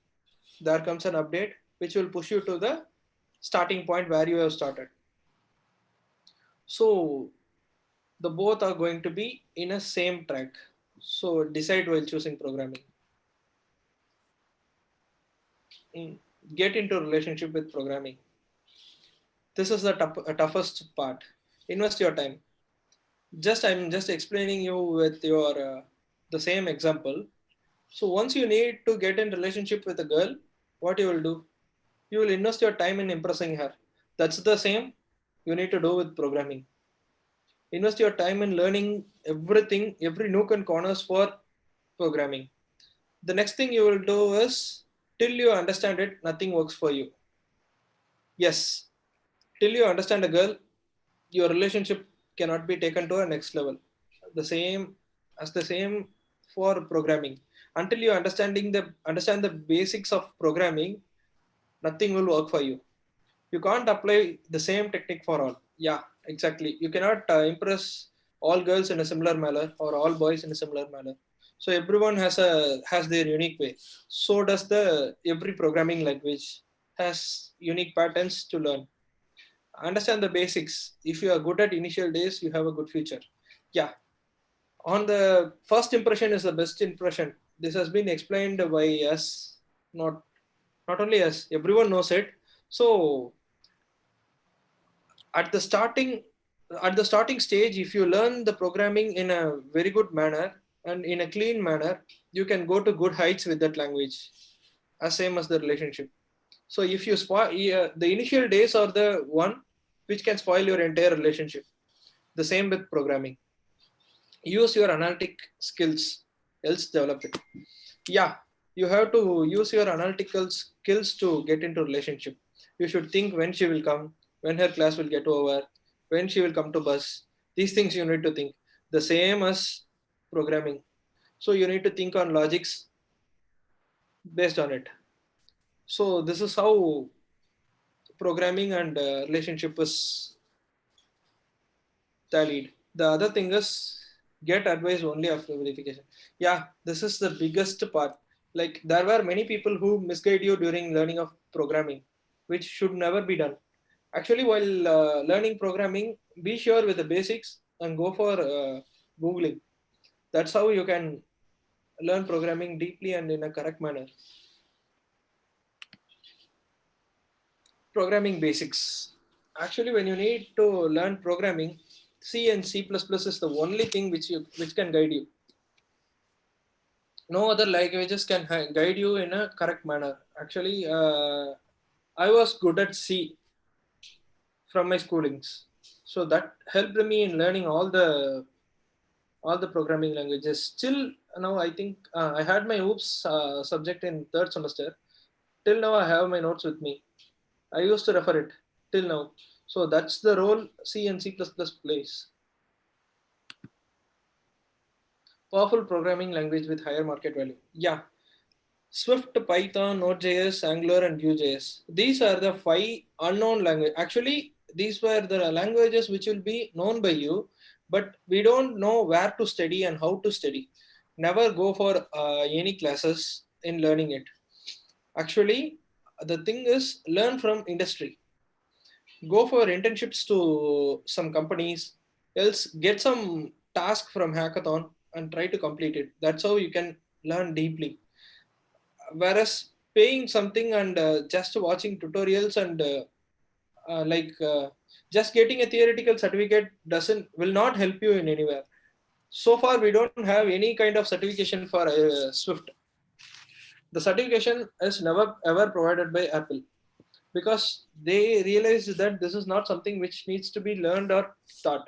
there comes an update which will push you to the starting point where you have started. So The both are going to be in a same track. So decide while choosing programming. Get into a relationship with programming. This is the toughest part. Invest your time. I'm just explaining you with your the same example. So once you need to get in relationship with a girl, what you will do? You will invest your time in impressing her. That's the same you need to do with programming. Invest your time in learning everything, every nook and corners for programming. The next thing you will do is, till you understand it, nothing works for you. Yes, till you understand a girl, your relationship cannot be taken to a next level. The same for programming. Until you understand the basics of programming, nothing will work for you. You can't apply the same technique for all. Yeah, exactly. You cannot impress all girls in a similar manner or all boys in a similar manner. So everyone has their unique way. So does the every programming language has unique patterns to learn. Understand the basics. If you are good at initial days, you have a good future. Yeah. On the first impression is the best impression. This has been explained by us, not only us. Everyone knows it. So at the starting at the starting stage, if you learn the programming in a very good manner and in a clean manner, you can go to good heights with that language, as same as the relationship. So if you spoil the initial days are the one which can spoil your entire relationship. The same with programming. Use your analytic skills, else develop it. Yeah, you have to use your analytical skills to get into relationship. You should think when she will come, when her class will get over, when she will come to bus. These things you need to think. The same as programming. So you need to think on logics based on it. So this is how programming and relationship is tallied. The other thing is, get advice only after verification. Yeah, this is the biggest part. Like there were many people who misguide you during learning of programming, which should never be done. Actually, while learning programming, be sure with the basics and go for Googling. That's how you can learn programming deeply and in a correct manner. Programming basics. Actually, when you need to learn programming, C and C++ is the only thing which can guide you. No other languages can guide you in a correct manner. Actually, I was good at C from my schoolings, so that helped me in learning all the programming languages. Still now, I think I had my OOPS subject in third semester. Till now, I have my notes with me. I used to refer it till now. So that's the role C and C++ plays. Powerful programming language with higher market value. Yeah, Swift, Python, Node.js, Angular, and Vue.js. These are the 5 unknown languages. Actually, these were the languages which will be known by you, but we don't know where to study and how to study. Never go for any classes in learning it. Actually, the thing is, learn from industry. Go for internships to some companies, else get some task from hackathon and try to complete it. That's how you can learn deeply. Whereas paying something and just watching tutorials and like just getting a theoretical certificate doesn't will not help you in anywhere. So far we don't have any kind of certification for Swift. The certification is never ever provided by Apple, because they realized that this is not something which needs to be learned or taught.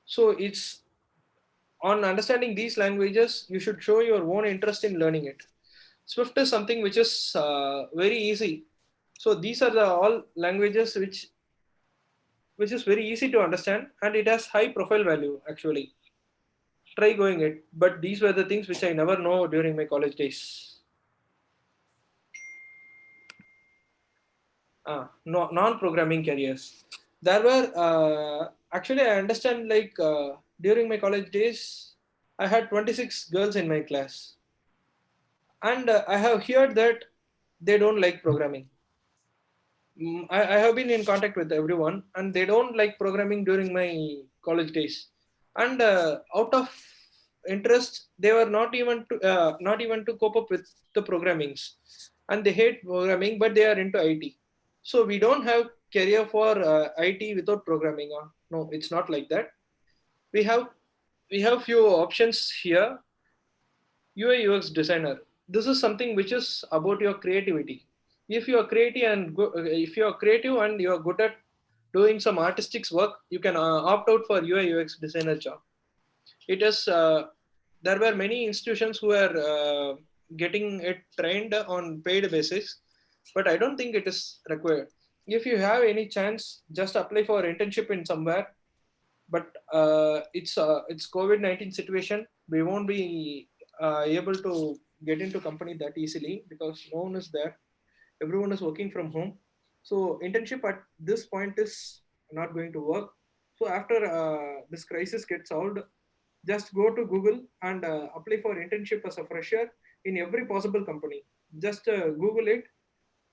So it's on understanding these languages, you should show your own interest in learning it. Swift is something which is very easy. So these are the all languages which is very easy to understand, and it has high profile value actually. Try going it. But these were the things which I never know during my college days. No, non-programming careers. There were actually I understand like during my college days, I had 26 girls in my class, and I have heard that they don't like programming. I have been in contact with everyone, and they don't like programming during my college days, and out of interest, they were not even to cope up with the programmings, and they hate programming, but they are into IT. So we don't have career for IT without programming. No, it's not like that. We have few options here. UI UX designer. This is something which is about your creativity. If you are if you are creative and you are good at doing some artistic work, you can opt out for UI UX designer job. It is there were many institutions who are getting it trained on paid basis, but I don't think it is required. If you have any chance, just apply for internship in somewhere. But it's COVID-19 situation. We won't be able to get into company that easily because no one is there. Everyone is working from home. So internship at this point is not going to work. So after this crisis gets solved, just go to Google and apply for internship as a fresher in every possible company. Just Google it.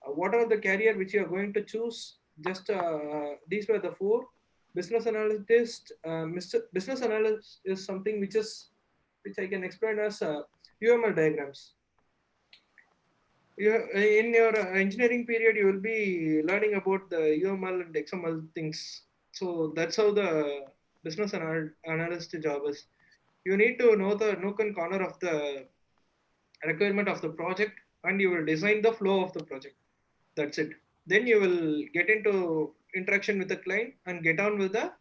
What are the career which you are going to choose? Just these were the four. Business analyst. Business analyst is something which I can explain as UML diagrams. In your engineering period, you will be learning about the UML and XML things. So that's how the business analyst job is. You need to know the nook and corner of the requirement of the project, and you will design the flow of the project. That's it. Then you will get into interaction with the client and get on with the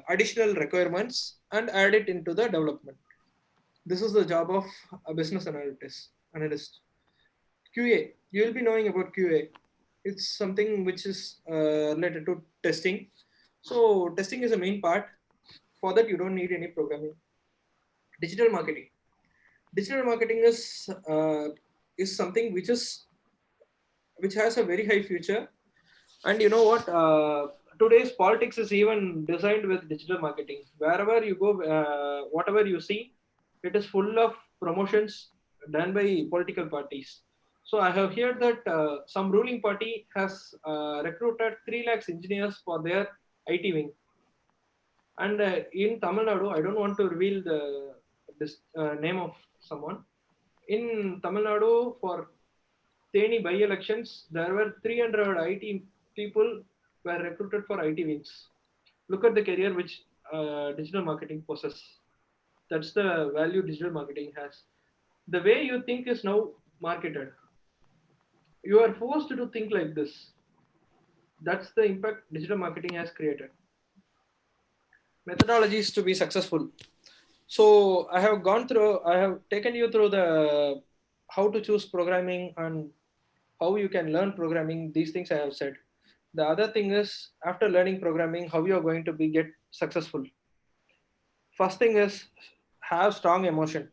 additional requirements and add it into the development. This is the job of a business analyst. QA, you will be knowing about QA. It's something which is related to testing. So testing is a main part. For that, you don't need any programming. Digital marketing. Digital marketing is something which has a very high future. And you know what? Today's politics is even designed with digital marketing. Wherever you go, whatever you see, it is full of promotions done by political parties. So I have heard that some ruling party has recruited 3 lakhs engineers for their IT wing. And in Tamil Nadu, I don't want to reveal the name of someone. In Tamil Nadu, for Theni by-elections, there were 300 IT people were recruited for IT wings. Look at the career which digital marketing possesses. That's the value digital marketing has. The way you think is now marketed. You are forced to think like this. That's the impact digital marketing has created. Methodologies to be successful. So I have taken you through the how to choose programming and how you can learn programming. These things I have said. The other thing is, after learning programming, how you are going to get successful. First thing is, have strong emotion.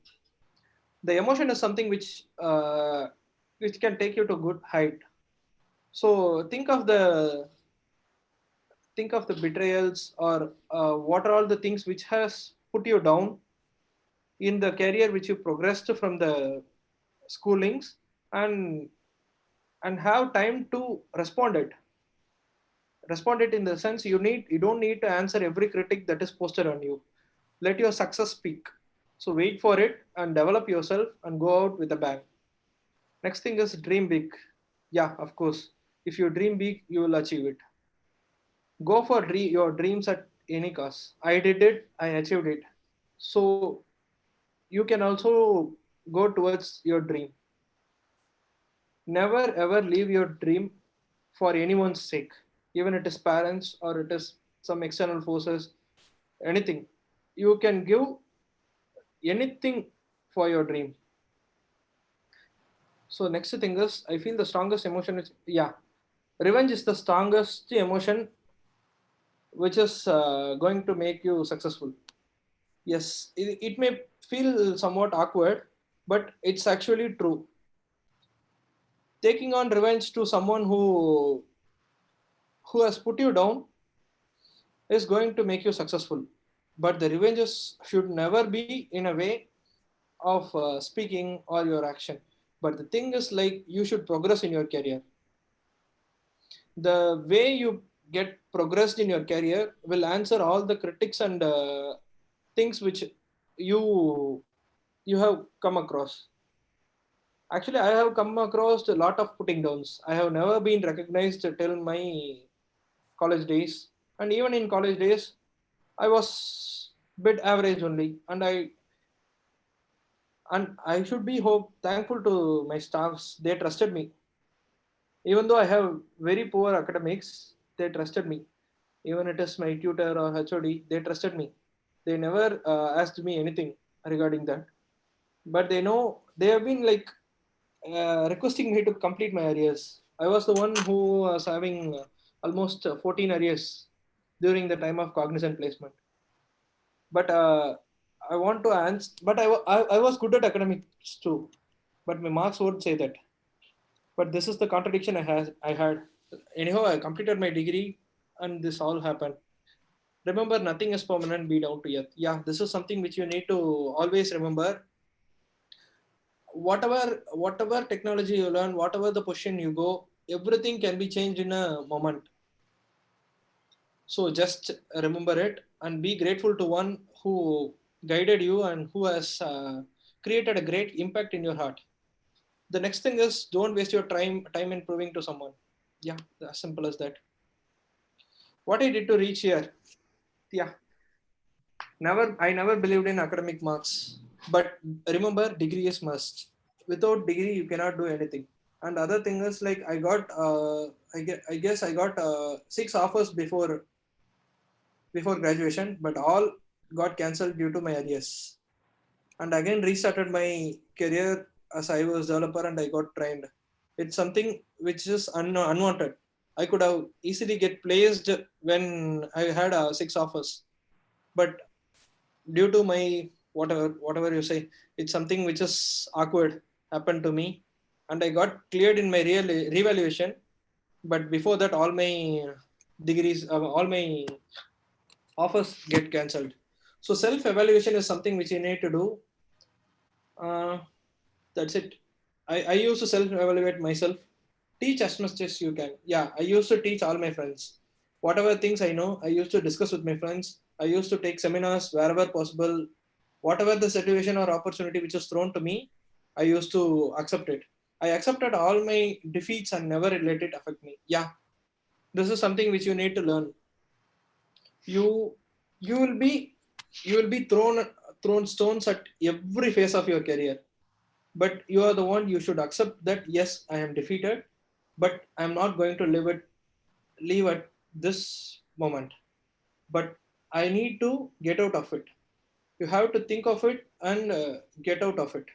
The emotion is something which can take you to good height. So think of the betrayals, or what are all the things which has put you down in the career which you progressed from the schoolings, and have time to respond it in the sense you don't need to answer every critic that is posted on you. Let your success speak. So wait for it and develop yourself and go out with a bang. Next thing is dream big. Yeah, of course, if you dream big, you will achieve it. Go for your dreams at any cost. I did it, I achieved it. So you can also go towards your dream. Never ever leave your dream for anyone's sake, even it is parents or it is some external forces, anything. You can give anything for your dream. So next thing is, I feel the strongest emotion is, revenge is the strongest emotion which is going to make you successful. Yes, it may feel somewhat awkward, but it's actually true. Taking on revenge to someone who has put you down is going to make you successful. But the revenges should never be in a way of speaking or your action. But the thing is, like, you should progress in your career. The way you get progressed in your career will answer all the critics and things which you you have come across. Actually, I have come across a lot of putting downs. I have never been recognized till my college days, and even in college days, I was bit average only, and I should be thankful to my staffs. They trusted me, even though I have very poor academics. They trusted me. Even it is my tutor or HOD, they trusted me. They never asked me anything regarding that, but they have been like requesting me to complete my arrears. I was the one who was having almost 14 arrears during the time of cognizant placement. But I want to answer. But I was good at academics too. But my marks would say that. But this is the contradiction I had. Anyhow, I completed my degree, and this all happened. Remember, nothing is permanent. Be down to earth. Yeah, this is something which you need to always remember. Whatever technology you learn, whatever the position you go, everything can be changed in a moment. So just remember it and be grateful to one who guided you and who has created a great impact in your heart. The next thing is, don't waste your time in proving to someone. Yeah, as simple as that. What I did to reach here. Yeah, I never believed in academic marks, but remember, degree is must. Without degree you cannot do anything. And other thing is, like, I guess I got 6 offers before graduation, but all got cancelled due to my arrears. And again restarted my career as I was developer and I got trained. It's something which is unwanted. I could have easily get placed when I had 6 offers, but due to my whatever you say, it's something which is awkward happened to me, and I got cleared in my real revaluation. But before that, all my degrees, all my offers get cancelled. So self evaluation is something which you need to do. uh, that's it. I used to self evaluate myself. Teach as much as you can. Yeah, I used to teach all my friends whatever things I know. I used to discuss with my friends. I used to take seminars wherever possible. Whatever the situation or opportunity which was thrown to me, I used to accept it. I accepted all my defeats and never let it affect me. Yeah, this is something which you need to learn. You you will be you will be thrown stones at every phase of your career, but you are the one. You should accept that, yes, I am defeated, but I am not going to leave at this moment, but I need to get out of it. You have to think of it and get out of it.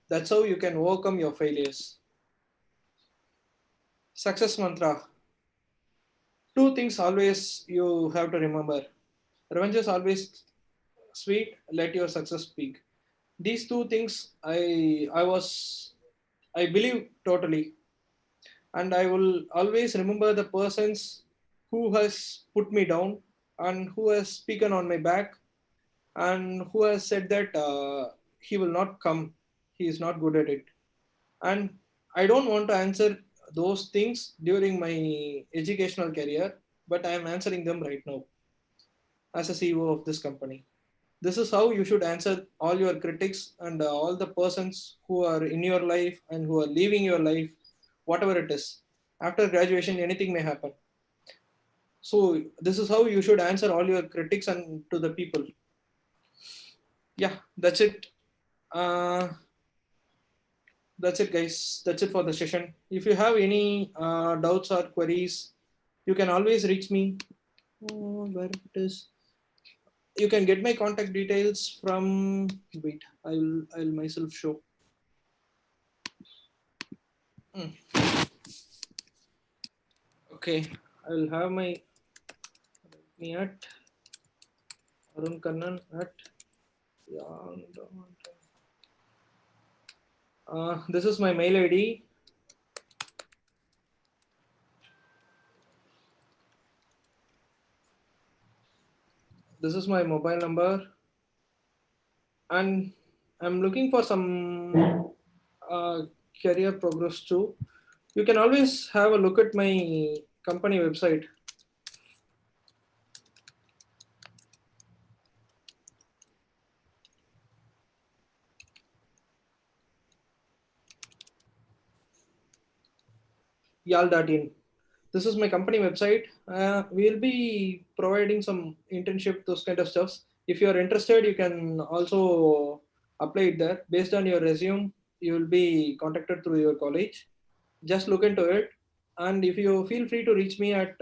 That's how you can overcome your failures. Success mantra. Two things always you have to remember. Revenge is always sweet, let your success speak. These two things I believe totally. And I will always remember the persons who has put me down and who has spoken on my back and who has said that he will not come, he is not good at it. And I don't want to answer those things during my educational career, but I am answering them right now as a CEO of this company. This is how you should answer all your critics and all the persons who are in your life and who are leaving your life, whatever it is. After graduation, anything may happen. So this is how you should answer all your critics and to the people. Yeah, that's it. Uh, that's it, guys. That's it for the session. If you have any doubts or queries, you can always reach me. Oh, where it is? You can get my contact details from. Wait, I'll myself show. Okay, I will have me at Arun Kannan at this is my mail ID. This is my mobile number, and I'm looking for some career progress too. You can always have a look at my company website. yal.in. This is my company website. We'll be providing some internship, those kind of stuffs. If you are interested, you can also apply it there. Based on your resume, you will be contacted through your college. Just look into it. And if you feel free to reach me at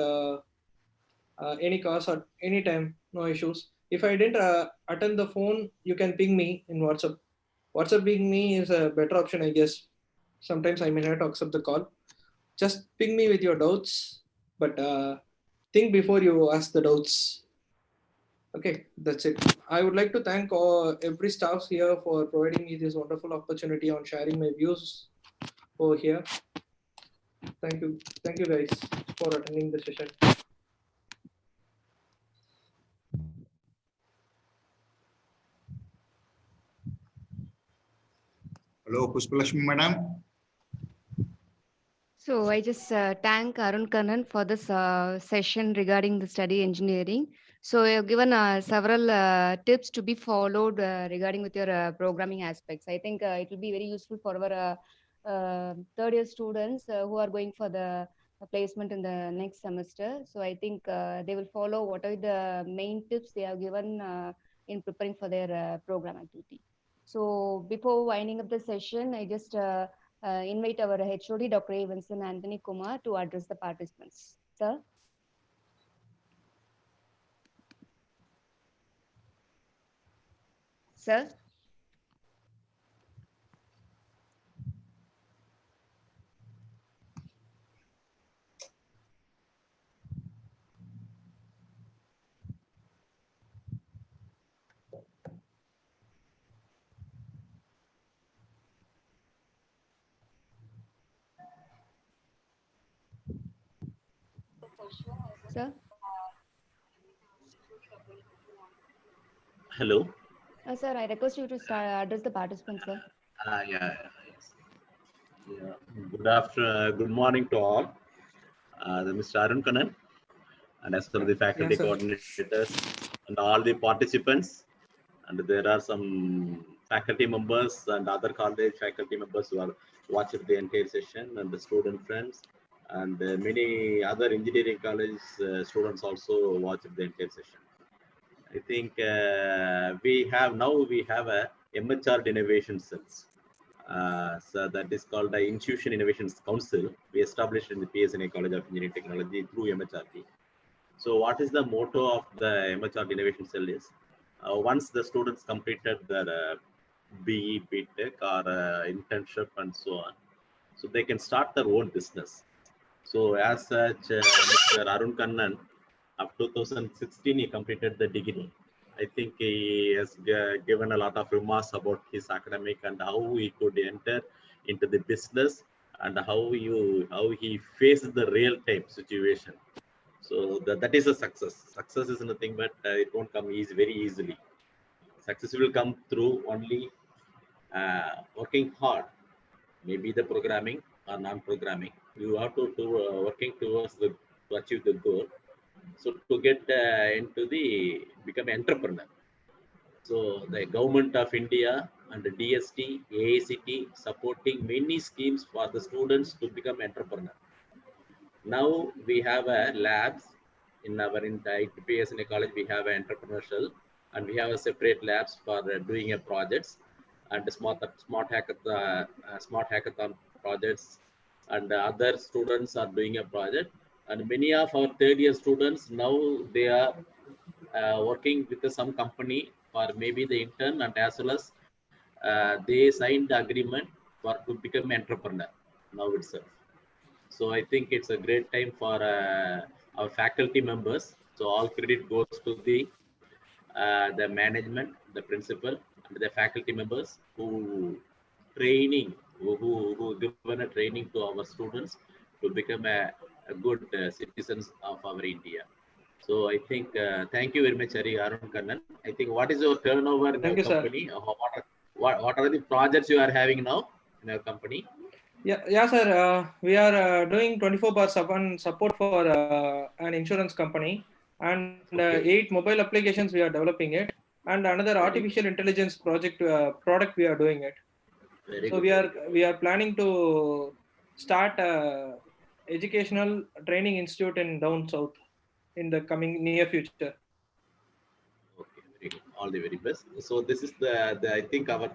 any cost or any time, no issues. If I didn't attend the phone, you can ping me in WhatsApp. WhatsApp ping me is a better option, I guess. Sometimes I may not accept the call. Just ping me with your doubts, but think before you ask the doubts. Okay, that's it. I would like to thank every staff here for providing me this wonderful opportunity on sharing my views over here. Thank you guys for attending the session. Hello, Pushpalakshmi madam. So I just thank Arun Kannan for this session regarding the study engineering. So you have given several tips to be followed regarding with your programming aspects. I think it will be very useful for our third year students who are going for the placement in the next semester. So I think they will follow what are the main tips they have given in preparing for their program activity. So before winding up the session, I just invite our HOD, Dr. A. Vincent Anthony Kumar, to address the participants. Sir? Sir? Sir? Hello. Sir, I request you to start address the participants, sir. Yes. Yeah. Good morning to all. Mr. Arun Kannan, and as well the faculty Yes, sir. coordinators and all the participants. And there are some faculty members and other college faculty members who are watching the entire session, and the student friends, and many other engineering college students also watch the entire session. I think we have a MHR Innovation Cells. So that is called the Institution Innovations Council. We established in the PSNA College of Engineering Technology through MHRT. So what is the motto of the MHR Innovation Cell is, once the students completed their BE, BTech or internship and so on, so they can start their own business. So as such, Mr. Arun Kannan, of 2016, he completed the degree. I think he has given a lot of remarks about his academic and how he could enter into the business and how he faced the real time situation. So that is a success. Success is nothing but it won't come very easily. Success will come through only working hard, maybe the programming or non-programming. You have to working towards to achieve the goal. So to get become an entrepreneur. So the government of India and the DST, AICT supporting many schemes for the students to become entrepreneur. Now we have a labs in our PSNA college. We have an entrepreneurial, and we have a separate labs for doing a projects and smart hackathon projects, and other students are doing a project. And many of our third year students now they are working with some company for maybe the intern, and as well as they signed the agreement for to become entrepreneur now itself. So I think it's a great time for our faculty members. So all credit goes to the management, the principal, and the faculty members who given a training to our students to become a good citizens of our India. So I think thank you very much, Arun Kannan. I think what is your turnover in Thank your you, sir. company? What are the projects you are having now in your company? Yeah, sir. We are doing 24/7 support for an insurance company, and Okay. 8 mobile applications we are developing it, and another Very artificial intelligence product we are doing it. Very So good. we are planning to start educational training institute in down south in the coming near future. Okay, very good. All the very best. So this is the I think our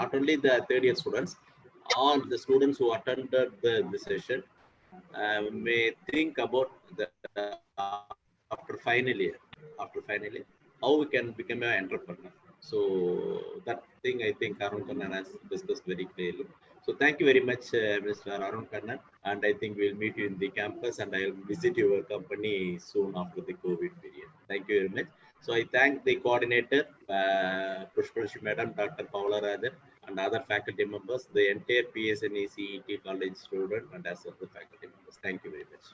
not only the third year students, all the students who attended the session may think about the after final year, how we can become an entrepreneur. So that thing I think Arun Kannan has discussed very clearly. So thank you very much, Mr. Arun Kannan, and I think we'll meet you in the campus, and I'll visit your company soon after the COVID period. Thank you very much. So I thank the coordinator, Pushpalashi Madam, Dr. Paula Rajan, and other faculty members, the entire PSNE CET college student, and as well the faculty members. Thank you very much.